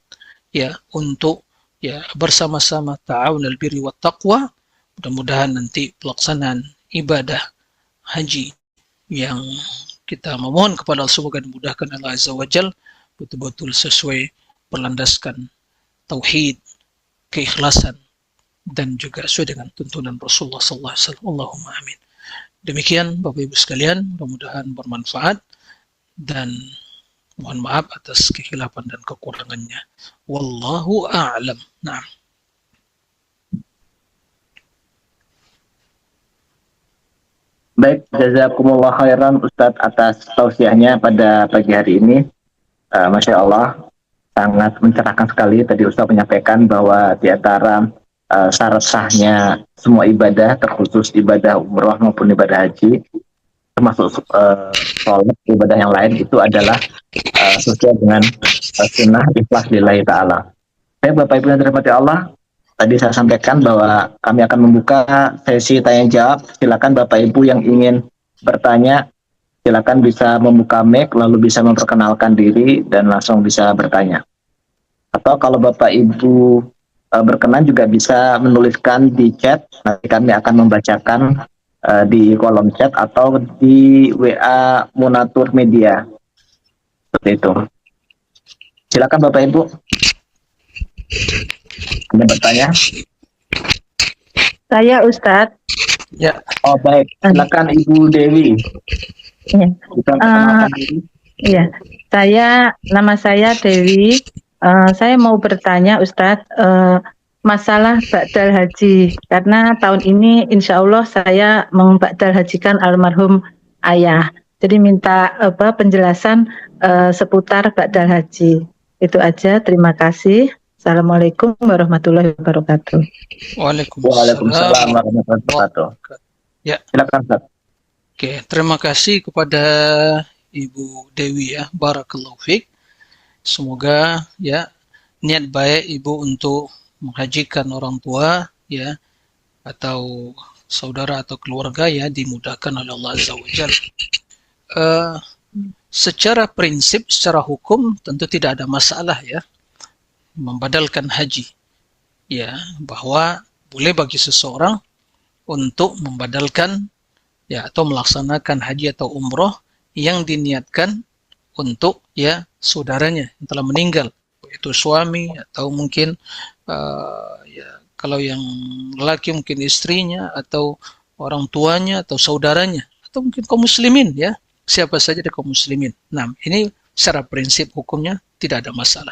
ya untuk ya bersama-sama ta'awunal birri wat taqwa. Mudah-mudahan nanti pelaksanaan ibadah haji yang kita memohon kepada Allah semoga dimudahkan Allah Azza wa Jalla betul-betul sesuai berlandaskan tauhid, keikhlasan dan juga sesuai dengan tuntunan Rasulullah sallallahu alaihi wasallam. Allahumma amin. Demikian Bapak Ibu sekalian, mudah-mudahan bermanfaat dan mohon maaf atas kekhilafan dan kekurangannya. Wallahu a'lam. Nah. Baik, jazakumullah khairan Ustadz atas tausiahnya pada pagi hari ini. Masya Allah, sangat mencerahkan sekali. Tadi Ustadz menyampaikan bahwa di antara syarat sahnya semua ibadah, terkhusus ibadah umroh maupun ibadah haji, termasuk sholat, ibadah yang lain itu adalah sesuai dengan sunnah ikhlas lillahi ta'ala. Baik Bapak Ibu yang dirahmati Allah, tadi saya sampaikan bahwa kami akan membuka sesi tanya jawab. Silakan Bapak Ibu yang ingin bertanya, silakan bisa membuka mic lalu bisa memperkenalkan diri dan langsung bisa bertanya. Atau kalau Bapak Ibu berkenan juga bisa menuliskan di chat, nanti kami akan membacakan di kolom chat atau di WA Munatur Media. Seperti itu. Silakan Bapak Ibu. Ada bertanya? Saya Ustadz. Ya, Oh baik, silakan Ibu Dewi. Iya. Kita perkenalkan diri. Iya, nama saya Dewi. Saya mau bertanya Ustadz, masalah Ba'dal Haji. Karena tahun ini insya Allah saya memba'dal hajikan almarhum ayah. Jadi minta penjelasan seputar Ba'dal Haji. Itu aja, terima kasih. Assalamualaikum warahmatullahi wabarakatuh. Waalaikumsalam warahmatullahi wabarakatuh. Ya. Silakan Ustaz. Oke, terima kasih kepada Ibu Dewi ya, barakallahu fiik. Semoga ya niat baik Ibu untuk menghajikan orang tua ya atau saudara atau keluarga ya dimudahkan oleh Allah Azza wa Jalla. Secara prinsip, secara hukum tentu tidak ada masalah ya membadalkan haji. Ya, bahwa boleh bagi seseorang untuk membadalkan ya atau melaksanakan haji atau umroh yang diniatkan untuk ya saudaranya yang telah meninggal, yaitu suami atau mungkin ya kalau yang laki mungkin istrinya atau orang tuanya atau saudaranya atau mungkin kaum muslimin ya, siapa saja dari kaum muslimin. Nah, ini secara prinsip hukumnya tidak ada masalah.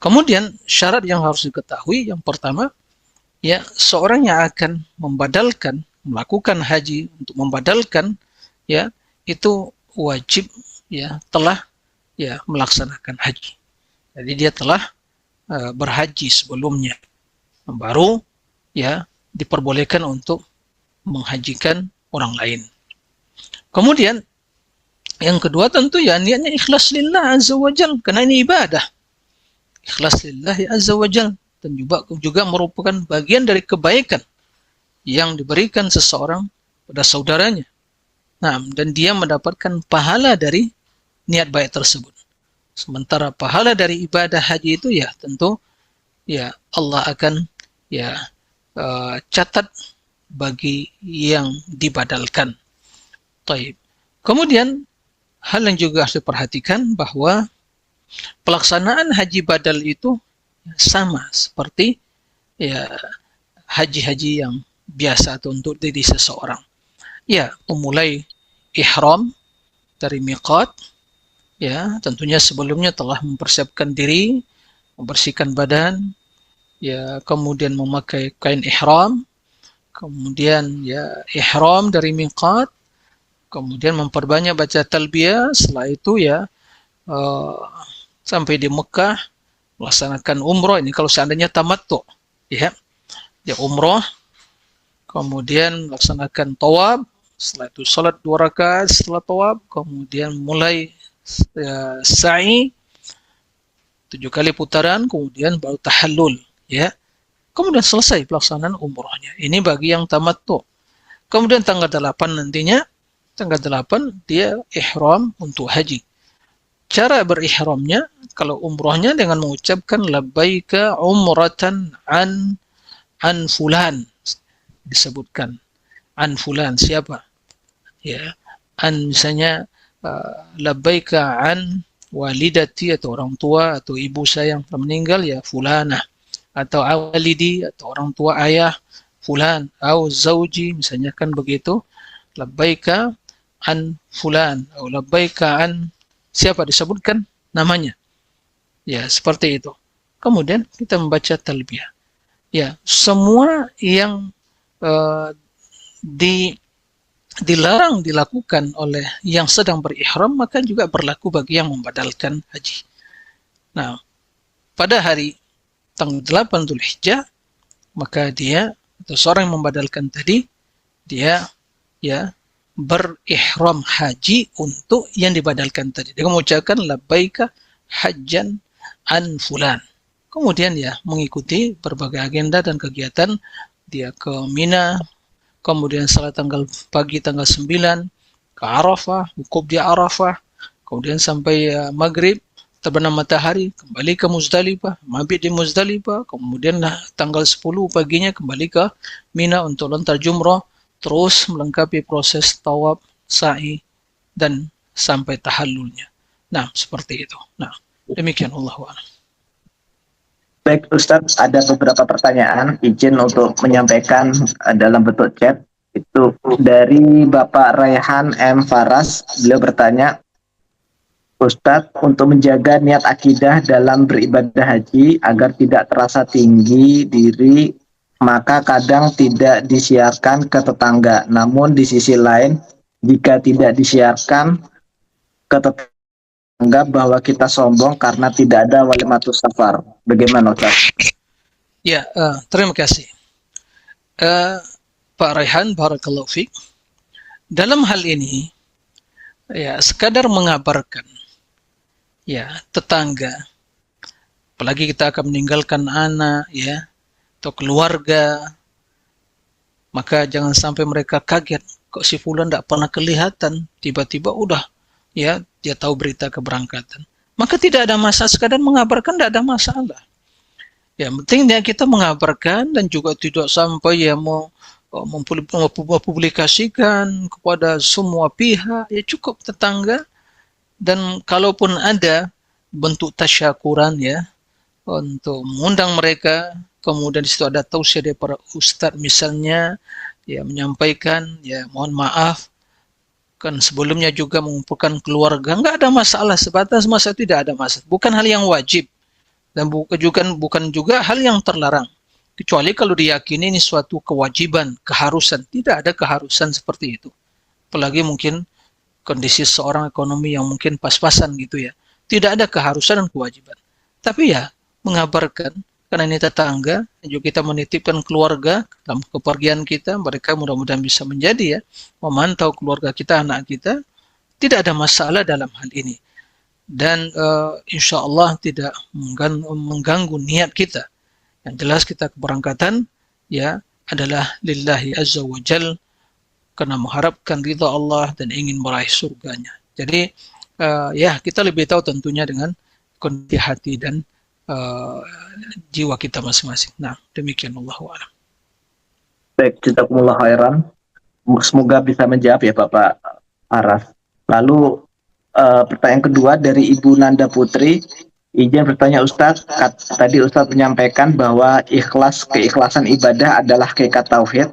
Kemudian syarat yang harus diketahui yang pertama ya seorang yang akan melakukan haji untuk membadalkan ya itu wajib ya telah ya melaksanakan haji. Jadi dia telah berhaji sebelumnya, baru ya diperbolehkan untuk menghajikan orang lain. Kemudian yang kedua tentu ya niatnya ikhlas lillah azza wajal, karena ini ibadah. Ikhlas lillah azza wajal dan juga merupakan bagian dari kebaikan yang diberikan seseorang pada saudaranya. Nah, dan dia mendapatkan pahala dari niat baik tersebut. Sementara pahala dari ibadah haji itu ya tentu ya Allah akan ya catat bagi yang dibadalkan. Taib. Kemudian hal yang juga harus diperhatikan bahwa pelaksanaan haji badal itu sama seperti ya haji-haji yang biasa atau untuk diri seseorang. Ya, memulai ihram dari miqat, ya tentunya sebelumnya telah mempersiapkan diri, membersihkan badan, ya kemudian memakai kain ihram, kemudian ya ihram dari miqat, kemudian memperbanyak baca talbiyah, setelah itu ya sampai di Mekah melaksanakan umroh. Ini kalau seandainya tamattu ya umroh, kemudian melaksanakan tawaf, setelah itu salat 2 rakaat setelah tawaf, kemudian mulai sa'i 7 kali putaran, kemudian baru tahallul ya, kemudian selesai pelaksanaan umrohnya. Ini bagi yang tamattu. Kemudian tanggal 8 nantinya, tanggal 8 dia ihram untuk haji. Cara berihramnya, kalau umrohnya dengan mengucapkan labbaika umratan an fulan, disebutkan an fulan siapa ya, an misalnya labbaika an walidati atau orang tua atau ibu saya yang telah meninggal ya fulana, atau walidi atau orang tua ayah fulan, atau zauji misalnya kan begitu, labbaika an fulan atau labbaika an siapa, disebutkan namanya. Ya, seperti itu. Kemudian kita membaca talbiyah. Ya, semua yang dilarang dilakukan oleh yang sedang berihram maka juga berlaku bagi yang membadalkan haji. Nah, pada hari tanggal 8 Dzulhijjah maka dia atau seorang yang membadalkan tadi dia ya berihram haji untuk yang dibadalkan tadi. Dia mengucapkan labbaika hajjan an fulan. Kemudian ya mengikuti berbagai agenda dan kegiatan, dia ke Mina, kemudian salat pagi tanggal 9 ke Arafah, wukuf di Arafah, kemudian sampai maghrib terbenam matahari, kembali ke Muzdalifah, mabit di Muzdalifah, kemudian tanggal 10 paginya kembali ke Mina untuk lontar jumrah, terus melengkapi proses tawaf, sa'i, dan sampai tahallulnya. Nah, seperti itu. Nah, demikian Allahu a'lam. Baik Ustadz, ada beberapa pertanyaan izin untuk menyampaikan dalam bentuk chat. Itu dari Bapak Raihan M. Faras. Beliau bertanya, Ustadz, untuk menjaga niat akidah dalam beribadah haji agar tidak terasa tinggi diri, maka kadang tidak disiarkan ke tetangga. Namun di sisi lain, jika tidak disiarkan ke tetangga bahwa kita sombong karena tidak ada walimatus safar. Bagaimana Ustadz? Ya, terima kasih. Pak Raihan, barakallahu fiik. Dalam hal ini, ya sekadar mengabarkan, ya tetangga, apalagi kita akan meninggalkan anak, ya, atau keluarga, maka jangan sampai mereka kaget, kok si fulan tidak pernah kelihatan, tiba-tiba udah, ya, dia tahu berita keberangkatan. Maka tidak ada masalah, sekadar mengabarkan tidak ada masalah. Ya, pentingnya kita mengabarkan dan juga tidak sampai ya mempublikasikan kepada semua pihak, ya cukup tetangga. Dan kalaupun ada bentuk tasyakuran ya untuk mengundang mereka, kemudian di situ ada tausiah dari para ustadz misalnya ya menyampaikan ya mohon maaf kan sebelumnya juga mengumpulkan keluarga, nggak ada masalah, sebatas masa tidak ada masalah, bukan hal yang wajib dan bukan juga hal yang terlarang, kecuali kalau diyakini ini suatu kewajiban, keharusan. Tidak ada keharusan seperti itu, apalagi mungkin kondisi seorang ekonomi yang mungkin pas-pasan gitu ya. Tidak ada keharusan dan kewajiban. Tapi ya, mengabarkan, karena ini tetangga, dan juga kita menitipkan keluarga dalam kepergian kita, mereka mudah-mudahan bisa menjadi ya, memantau keluarga kita, anak kita, tidak ada masalah dalam hal ini. Dan insya Allah tidak mengganggu niat kita. Yang jelas kita keberangkatan ya adalah lillahi azza wa jal, karena mengharapkan ridha Allah dan ingin meraih surganya. Jadi ya kita lebih tahu tentunya dengan kondisi hati dan jiwa kita masing-masing. Nah, demikian Allahu a'lam. Baik, jazakumullah khairan. Semoga bisa menjawab ya Bapak Aras. Lalu pertanyaan kedua dari Ibu Nanda Putri. Izin bertanya Ustadz, tadi Ustadz menyampaikan bahwa keikhlasan ibadah adalah hakikat tauhid.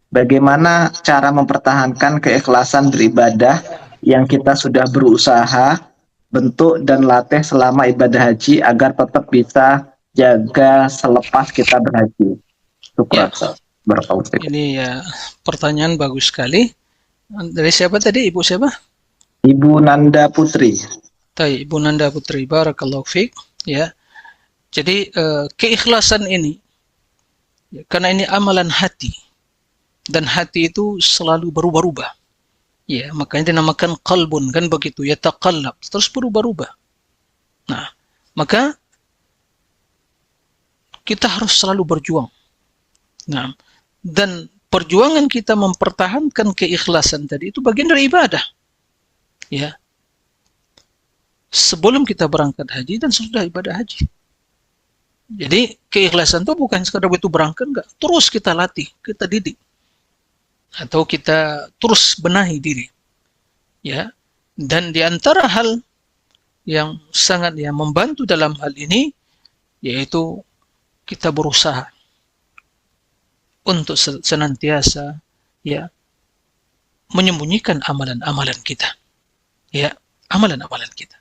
Bagaimana cara mempertahankan keikhlasan beribadah yang kita sudah berusaha bentuk dan latih selama ibadah haji agar tetap bisa jaga selepas kita berhaji? Syukran. Ya, ini ya pertanyaan bagus sekali. Dari siapa tadi? Ibu siapa? Ibu Nanda Putri. Ibu Nanda Putri, barakallahu fiik. Ya, jadi keikhlasan ini, ya, karena ini amalan hati. Dan hati itu selalu berubah-ubah. Ya, makanya dinamakan qalbun, kan begitu, ya taqallab, terus berubah-ubah. Nah, maka kita harus selalu berjuang. Nah, dan perjuangan kita mempertahankan keikhlasan tadi itu bagian dari ibadah. Ya. Sebelum kita berangkat haji dan sesudah ibadah haji. Jadi keikhlasan itu bukan sekadar begitu berangkat, enggak. Terus kita latih, kita didik. Atau kita terus benahi diri, ya. Dan di antara hal yang sangat ya membantu dalam hal ini, yaitu kita berusaha untuk senantiasa ya menyembunyikan amalan-amalan kita, ya amalan-amalan kita.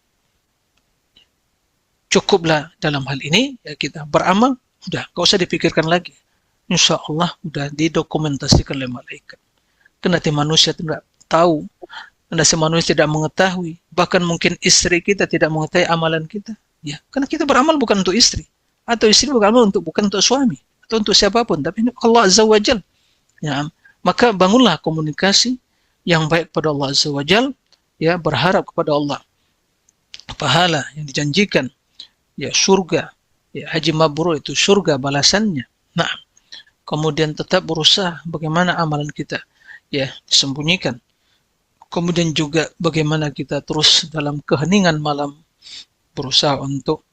Cukuplah dalam hal ini ya kita beramal, udah, gak usah dipikirkan lagi. Insya Allah udah didokumentasikan oleh malaikat. Karena manusia tidak tahu, karena manusia tidak mengetahui, bahkan mungkin istri kita tidak mengetahui amalan kita. Ya, karena kita beramal bukan untuk istri, atau istri beramal bukan untuk suami, atau untuk siapapun, tapi Allah Azza wa Jal. Ya, maka bangunlah komunikasi yang baik kepada Allah Azza wa Jal, ya berharap kepada Allah pahala yang dijanjikan, ya surga, ya haji mabrur itu surga balasannya. Nah, kemudian tetap berusaha bagaimana amalan kita ya disembunyikan. Kemudian juga bagaimana kita terus dalam keheningan malam berusaha untuk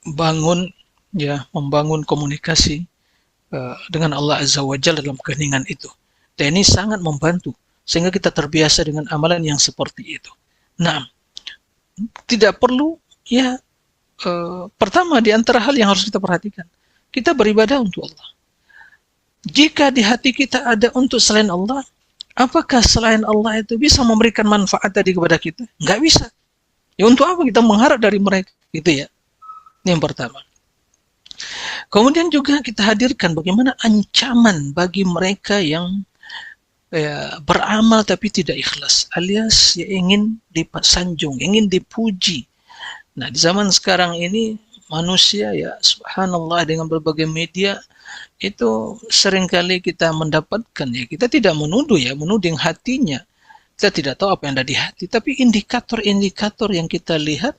membangun komunikasi dengan Allah Azza wa Jalla dalam keheningan itu. Dan ini sangat membantu sehingga kita terbiasa dengan amalan yang seperti itu. Nah, tidak perlu ya pertama di antara hal yang harus kita perhatikan, kita beribadah untuk Allah. Jika di hati kita ada untuk selain Allah, apakah selain Allah itu bisa memberikan manfaat tadi kepada kita? Nggak bisa. Ya untuk apa kita mengharap dari mereka? Gitu ya. Ini yang pertama. Kemudian juga kita hadirkan bagaimana ancaman bagi mereka yang beramal tapi tidak ikhlas, alias ya ingin disanjung, ingin dipuji. Nah, di zaman sekarang ini manusia ya subhanallah dengan berbagai media itu seringkali kita mendapatkan ya, kita tidak menuduh ya, menuding hatinya. Kita tidak tahu apa yang ada di hati, tapi indikator-indikator yang kita lihat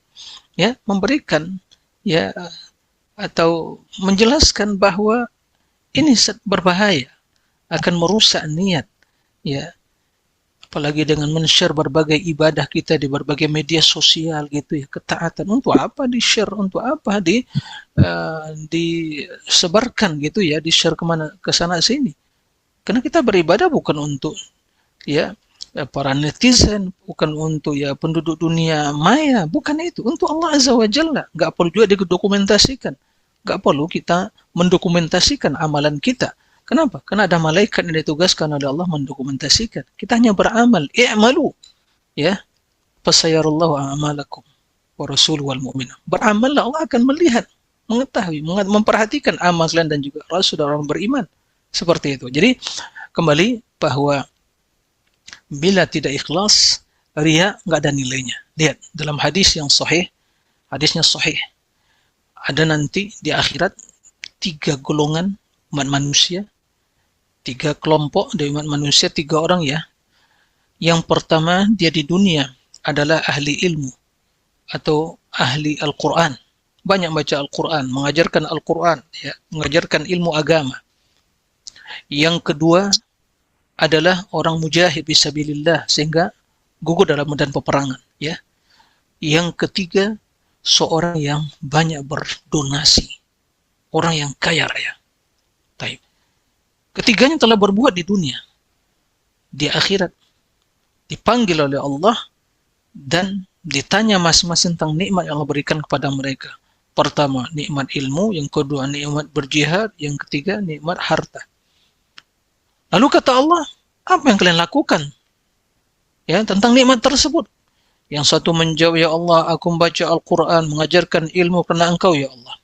ya memberikan ya atau menjelaskan bahwa ini berbahaya, akan merusak niat ya. Apalagi dengan men-share berbagai ibadah kita di berbagai media sosial gitu ya, ketaatan untuk apa di-share, untuk apa disebarkan gitu ya, di-share kemana, ke sana sini. Karena kita beribadah bukan untuk ya para netizen, bukan untuk ya penduduk dunia maya, bukan itu, untuk Allah Azza wa Jalla. Nggak perlu juga didokumentasikan, nggak perlu kita mendokumentasikan amalan kita. Kenapa? Karena ada malaikat yang ditugaskan oleh Allah mendokumentasikan. Kita hanya beramal, i'malu, ya, fasayarallahu a'malakum wa rasuluhu wal mu'minun. Beramallah, Allah akan melihat, mengetahui, memperhatikan amal kalian dan juga Rasul dan orang beriman. Seperti itu. Jadi kembali bahwa bila tidak ikhlas, riya nggak ada nilainya. Lihat dalam hadis yang sahih, hadisnya sahih. Ada nanti di akhirat 3 golongan umat manusia, 3 kelompok dari umat manusia, 3 orang ya. Yang pertama, dia di dunia adalah ahli ilmu atau ahli Al-Quran. Banyak baca Al-Quran, mengajarkan Al-Quran, ya, mengajarkan ilmu agama. Yang kedua adalah orang mujahid fisabilillah, sehingga gugur dalam medan peperangan. Ya. Yang ketiga, seorang yang banyak berdonasi, orang yang kaya raya. Taib. Ketiganya telah berbuat di dunia. Di akhirat dipanggil oleh Allah dan ditanya masing-masing tentang nikmat yang Allah berikan kepada mereka. Pertama, nikmat ilmu, yang kedua nikmat berjihad, yang ketiga nikmat harta. Lalu kata Allah, apa yang kalian lakukan ya tentang nikmat tersebut? Yang satu menjawab, ya Allah, aku membaca Al-Quran, mengajarkan ilmu karena Engkau ya Allah.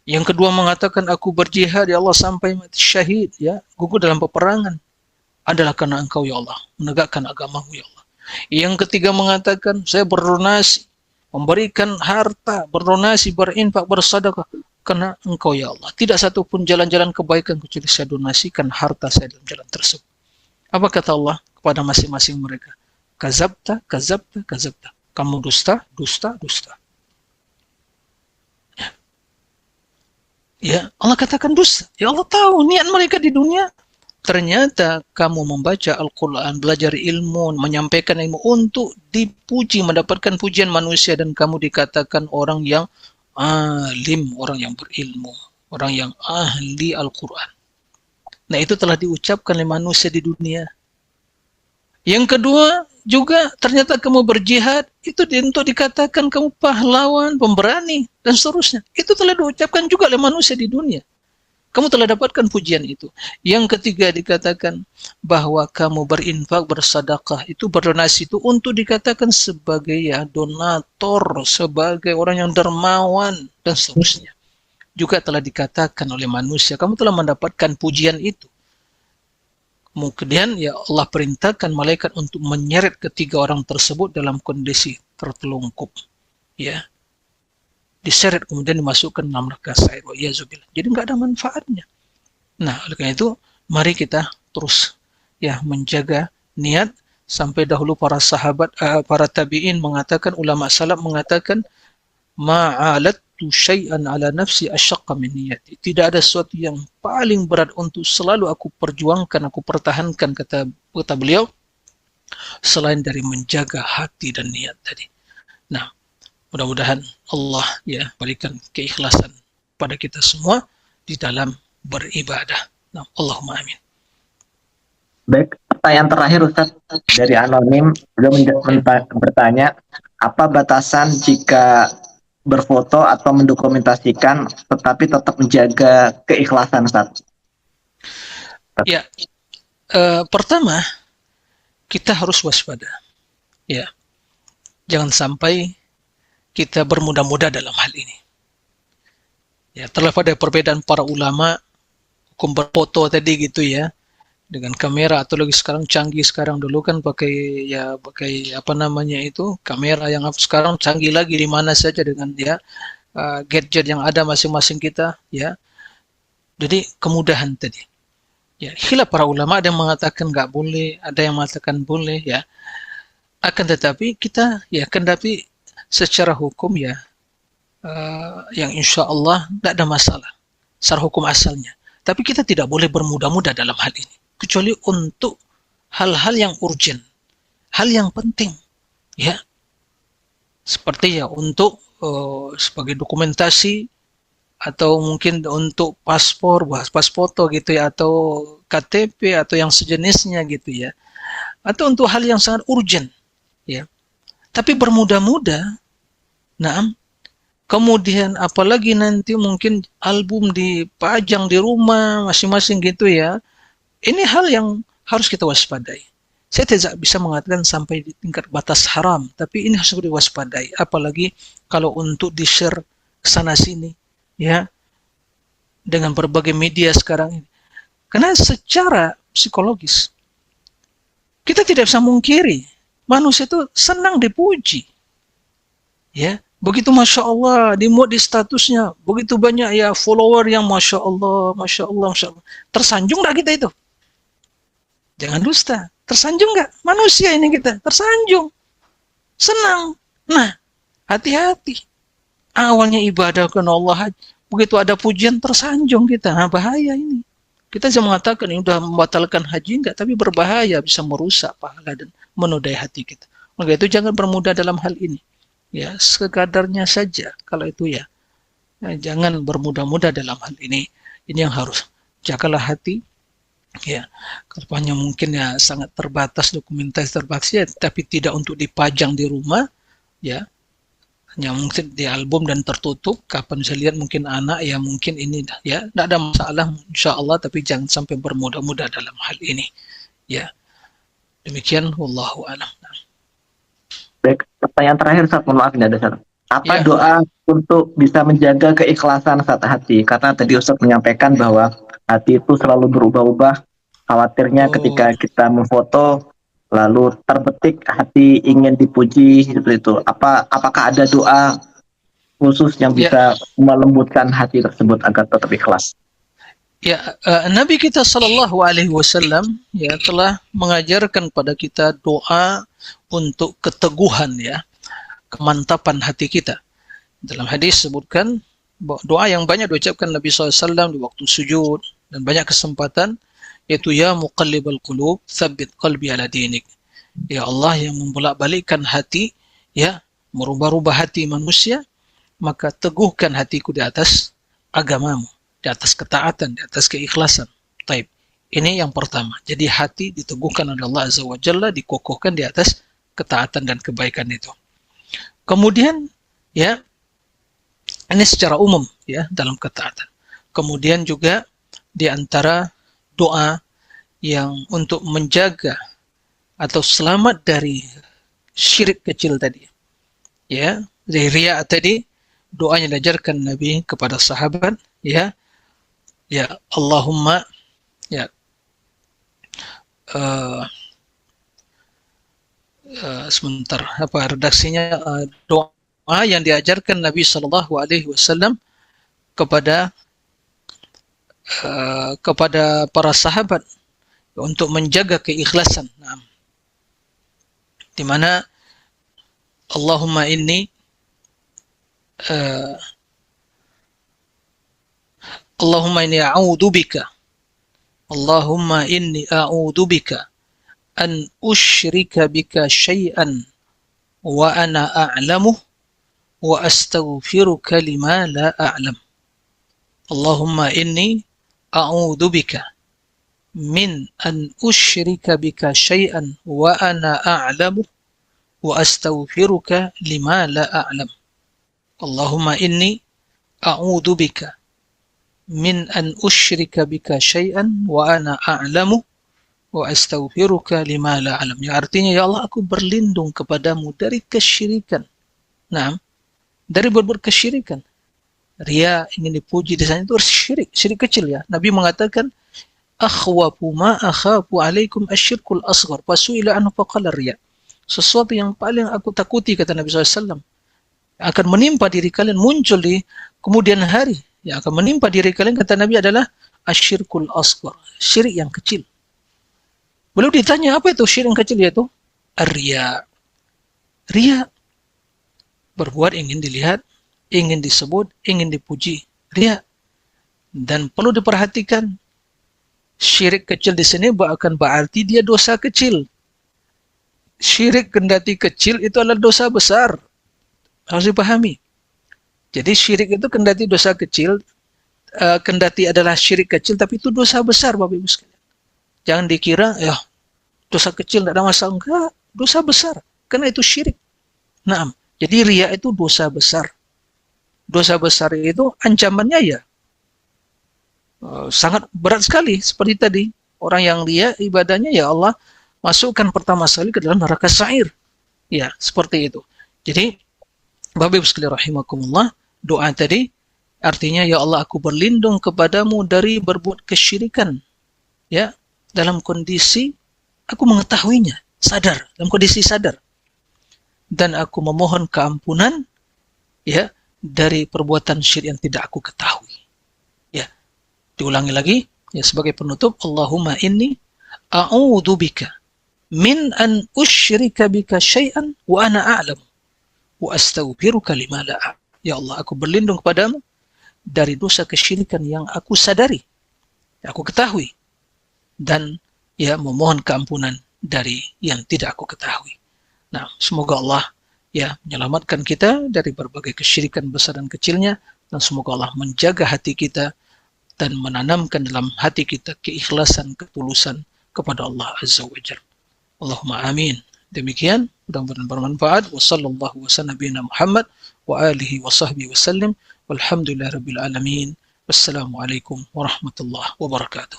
Yang kedua mengatakan, aku berjihad ya Allah sampai mati syahid, ya, gugur dalam peperangan, adalah karena Engkau ya Allah, menegakkan agamamu ya Allah. Yang ketiga mengatakan, saya berdonasi, memberikan harta, berdonasi, berinfak, bersedekah karena Engkau ya Allah. Tidak satu pun jalan-jalan kebaikan kecuali saya donasikan harta saya dalam jalan tersebut. Apa kata Allah kepada masing-masing mereka? Kazabta, kazabta, kazabta. Kamu dusta, dusta, dusta. Ya, Allah katakan dusta. Ya Allah tahu niat mereka di dunia. Ternyata kamu membaca Al-Quran, belajar ilmu, menyampaikan ilmu untuk dipuji, mendapatkan pujian manusia, dan kamu dikatakan orang yang alim, orang yang berilmu, orang yang ahli Al-Quran. Nah, itu telah diucapkan oleh manusia di dunia. Yang kedua, juga ternyata kamu berjihad, itu untuk dikatakan kamu pahlawan, pemberani, dan seterusnya. Itu telah diucapkan juga oleh manusia di dunia. Kamu telah dapatkan pujian itu. Yang ketiga dikatakan bahwa kamu berinfak, bersedekah, itu berdonasi itu untuk dikatakan sebagai ya donator, sebagai orang yang dermawan, dan seterusnya. Juga telah dikatakan oleh manusia, kamu telah mendapatkan pujian itu. Kemudian ya Allah perintahkan malaikat untuk menyeret ketiga orang tersebut dalam kondisi tertelungkup. Ya. Diseret kemudian dimasukkan dalam neraka sair. Jadi nggak ada manfaatnya. Nah, oleh karena itu mari kita terus ya menjaga niat. Sampai dahulu para sahabat, para tabi'in mengatakan, ulama salaf mengatakan, ma'alattu syai'an ala nafsi asyaqqa min niyati. Tidak ada sesuatu yang paling berat untuk selalu aku perjuangkan, aku pertahankan, kata beliau, selain dari menjaga hati dan niat tadi. Nah, mudah-mudahan Allah ya berikan keikhlasan pada kita semua di dalam beribadah. Nah, Allahumma amin. Baik, pertanyaan terakhir Ustaz dari anonim, beliau bertanya, apa batasan jika berfoto atau mendokumentasikan tetapi tetap menjaga keikhlasan Ustaz? Ya, pertama kita harus waspada. Ya, jangan sampai kita bermudah-mudah dalam hal ini. Ya, terlepas dari perbedaan para ulama hukum berfoto tadi gitu ya, dengan kamera atau lagi sekarang canggih, sekarang dulu kan pakai apa namanya itu kamera yang sekarang canggih lagi di mana saja dengan ya gadget yang ada masing-masing kita ya. Jadi kemudahan tadi. Ya, khilaf para ulama, ada yang mengatakan nggak boleh, ada yang mengatakan boleh ya. Akan tetapi kita ya kendapi secara hukum ya yang insya Allah tidak ada masalah secara hukum asalnya. Tapi kita tidak boleh bermudah-mudah dalam hal ini, kecuali untuk hal-hal yang urgent, hal yang penting, ya, seperti ya untuk sebagai dokumentasi atau mungkin untuk paspor, pas foto gitu ya, atau KTP atau yang sejenisnya gitu ya, atau untuk hal yang sangat urgent, ya. Tapi bermudah-mudah, nah, kemudian apalagi nanti mungkin album dipajang di rumah masing-masing gitu ya. Ini hal yang harus kita waspadai. Saya tidak bisa mengatakan sampai di tingkat batas haram, tapi ini harus diwaspadai. Apalagi kalau untuk di-share ke sana sini, ya, dengan berbagai media sekarang ini. Karena secara psikologis kita tidak bisa mungkiri manusia itu senang dipuji, ya. Begitu Masya Allah, dimuat di statusnya, begitu banyak ya follower yang Masya Allah, Masya Allah, Masya Allah. Tersanjung gak kita itu? Jangan dusta. Tersanjung gak? Manusia ini kita, tersanjung. Senang. Nah, hati-hati. Awalnya ibadah karena Allah, begitu ada pujian, tersanjung kita. Nah, bahaya ini. Kita bisa mengatakan ini sudah membatalkan haji enggak, tapi berbahaya, bisa merusak pahala dan menodai hati kita. Maka itu jangan bermudah dalam hal ini. Ya, sekadarnya saja kalau itu ya. Jangan bermudah-mudah dalam hal ini. Ini yang harus jagalah hati. Ya, kedepannya mungkin ya sangat terbatas, dokumentasi terbatas ya, tapi tidak untuk dipajang di rumah. Ya, hanya mungkin di album dan tertutup. Kapan saya lihat mungkin anak ya, mungkin ini ya, tidak ada masalah insya Allah, tapi jangan sampai bermudah-mudah dalam hal ini. Ya, demikian wallahu a'lam. Baik, pertanyaan terakhir Ustaz, mohon maaf ini ada Ustaz. Apa Ya. doa untuk bisa menjaga keikhlasan saat hati? Karena tadi Ustaz menyampaikan bahwa hati itu selalu berubah-ubah. Khawatirnya ketika kita memfoto lalu terbetik hati ingin dipuji seperti itu. Apakah ada doa khusus yang bisa melembutkan hati tersebut agar tetap ikhlas? Ya, Nabi kita Shallallahu Alaihi Wasallam ya telah mengajarkan pada kita doa untuk keteguhan ya, kemantapan hati kita. Dalam hadis sebutkan doa yang banyak diucapkan Nabi SAW di waktu sujud dan banyak kesempatan, yaitu ya muqallibal qulub tsabbit qalbi ala dinik. Ya Allah yang membolak-balikkan hati, ya, merubah-rubah hati manusia, maka teguhkan hatiku di atas agamamu, di atas ketaatan, di atas keikhlasan. Taib. Ini yang pertama. Jadi hati diteguhkan oleh Allah Azza wa Jalla, dikokohkan di atas ketaatan dan kebaikan itu. Kemudian ya, ini secara umum ya dalam ketaatan. Kemudian juga di antara doa yang untuk menjaga atau selamat dari syirik kecil tadi. Ya, dari riya tadi, doanya diajarkan Nabi kepada sahabat ya. Ya Allahumma ya sebentar apa redaksinya, doa yang diajarkan Nabi Shallallahu Alaihi Wasallam kepada para sahabat untuk menjaga keikhlasan. Nah, di mana Allahumma inni Allahumma inni a'udzu bika Allahumma inni a'udzu bika an usyrika bika syai'an wa ana a'lamu wa astaghfiruka lima la a'lam. Allahumma inni a'udzu bika min an usyrika bika syai'an wa ana a'lamu wa astaghfiruka lima la a'lam. Allahumma inni a'udzu bika min an usyrika bika syai'an wa ana a'lamu wa astaghfiruka lima la a'lam. Yang artinya, ya Allah, aku berlindung kepadamu dari kesyirikan. Nah, dari berbuat kesyirikan. Ria, ingin dipuji di sana, itu syirik, syirik kecil ya. Nabi mengatakan, akhwafu ma akhafu alaikum asyirkul asghar fasu'ila anhu faqala riya. Sesuatu yang paling aku takuti, kata Nabi SAW, akan menimpa diri kalian, muncul di kemudian hari, yang akan menimpa diri kalian, kata Nabi, adalah asyirkul asghar, syirik yang kecil. Beliau ditanya, apa itu syirik yang kecil? Yaitu ar-riya. Riya, berbuat ingin dilihat, ingin disebut, ingin dipuji. Riya. Dan perlu diperhatikan, syirik kecil di sini akan berarti dia dosa kecil. Syirik kendati kecil itu adalah dosa besar. Harus dipahami. Jadi syirik itu kendati dosa kecil, kendati adalah syirik kecil, tapi itu dosa besar, Bapak Ibu sekalian. Jangan dikira, ya dosa kecil tidak ada masalah. Enggak, dosa besar. Karena itu syirik. Nah, jadi riya itu dosa besar. Dosa besar itu ancamannya ya sangat berat sekali. Seperti tadi, orang yang riya ibadahnya, ya Allah, masukkan pertama sekali ke dalam neraka sa'ir. Ya, seperti itu. Jadi, Bapak Ibu sekalian rahimakumullah, doa tadi artinya, ya Allah, aku berlindung kepadamu dari berbuat kesyirikan. Ya, dalam kondisi aku mengetahuinya, sadar, dalam kondisi sadar. Dan aku memohon keampunan, ya, dari perbuatan syirik yang tidak aku ketahui. Ya, diulangi lagi, ya, sebagai penutup, Allahumma inni a'udzubika min an usyrika bika syai'an wa ana a'lam wa astaghfiruka lima la a'lam. Ya Allah, aku berlindung kepadamu dari dosa kesyirikan yang aku sadari, yang aku ketahui, dan ya memohon keampunan dari yang tidak aku ketahui. Nah, semoga Allah ya menyelamatkan kita dari berbagai kesyirikan besar dan kecilnya, dan semoga Allah menjaga hati kita dan menanamkan dalam hati kita keikhlasan, ketulusan kepada Allah Azza wa Jalla. Allahumma amin. Demikian, mudah-mudahan bermanfaat. Wassallallahu wasallam nabiyina Muhammad wa alihi wa sahbihi wasallim. Walhamdulillahirabbil alamin. Wassalamualaikum warahmatullahi wabarakatuh.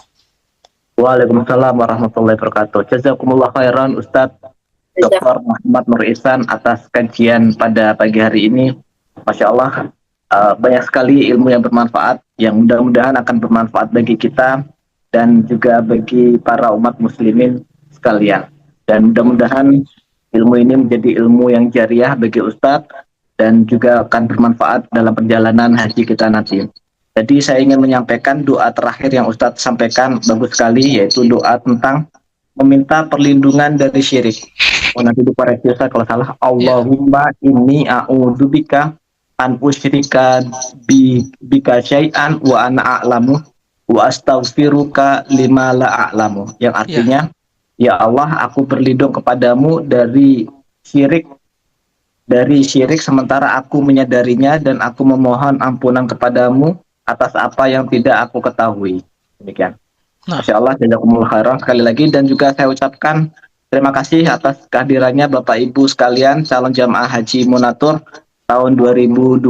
Waalaikumsalam warahmatullahi wabarakatuh. Jazakumullah khairan Ustadz Dr. Muhammad Nur Ihsan atas kajian pada pagi hari ini. Masya Allah, banyak sekali ilmu yang bermanfaat, yang mudah-mudahan akan bermanfaat bagi kita dan juga bagi para umat muslimin sekalian. Dan mudah-mudahan ilmu ini menjadi ilmu yang jariah bagi Ustadz dan juga akan bermanfaat dalam perjalanan haji kita nanti. Jadi saya ingin menyampaikan doa terakhir yang Ustadz sampaikan, bagus sekali, yaitu doa tentang meminta perlindungan dari syirik. Nanti dikoreksi Ustaz kalau salah. Allahumma inni a'udzubika an usyrika bika syai'an wa ana a'lamu wa astaghfiruka lima la a'lamu. Yang artinya, ya Allah, aku berlindung kepadamu dari syirik sementara aku menyadarinya, dan aku memohon ampunan kepadamu atas apa yang tidak aku ketahui. Demikian. Masya Allah, jazakumullah khairan sekali lagi, dan juga saya ucapkan terima kasih atas kehadirannya Bapak Ibu sekalian calon jamaah haji Munatur tahun 2026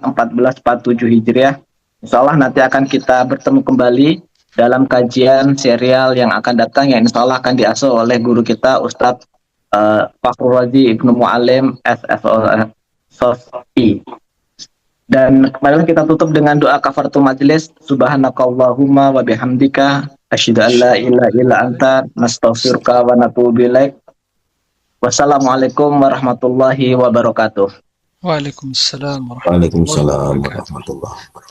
1447 Hijriah. Insya Allah nanti akan kita bertemu kembali dalam kajian serial yang akan datang, yang insya Allah akan diasuh oleh guru kita Ustadz Fakhrul Razi Ibnu Mu'alim SSOI. Dan kemarin kita tutup dengan doa kafaratul majelis. Subhanakallahumma wa bihamdika asyhadu an la ilaha illa anta nastaghfiruka wa natubu ilaik. Wassalamualaikum warahmatullahi wabarakatuh. Waalaikumsalam warahmatullahi Waalaikumsalam wabarakatuh. warahmatullahi wabarakatuh.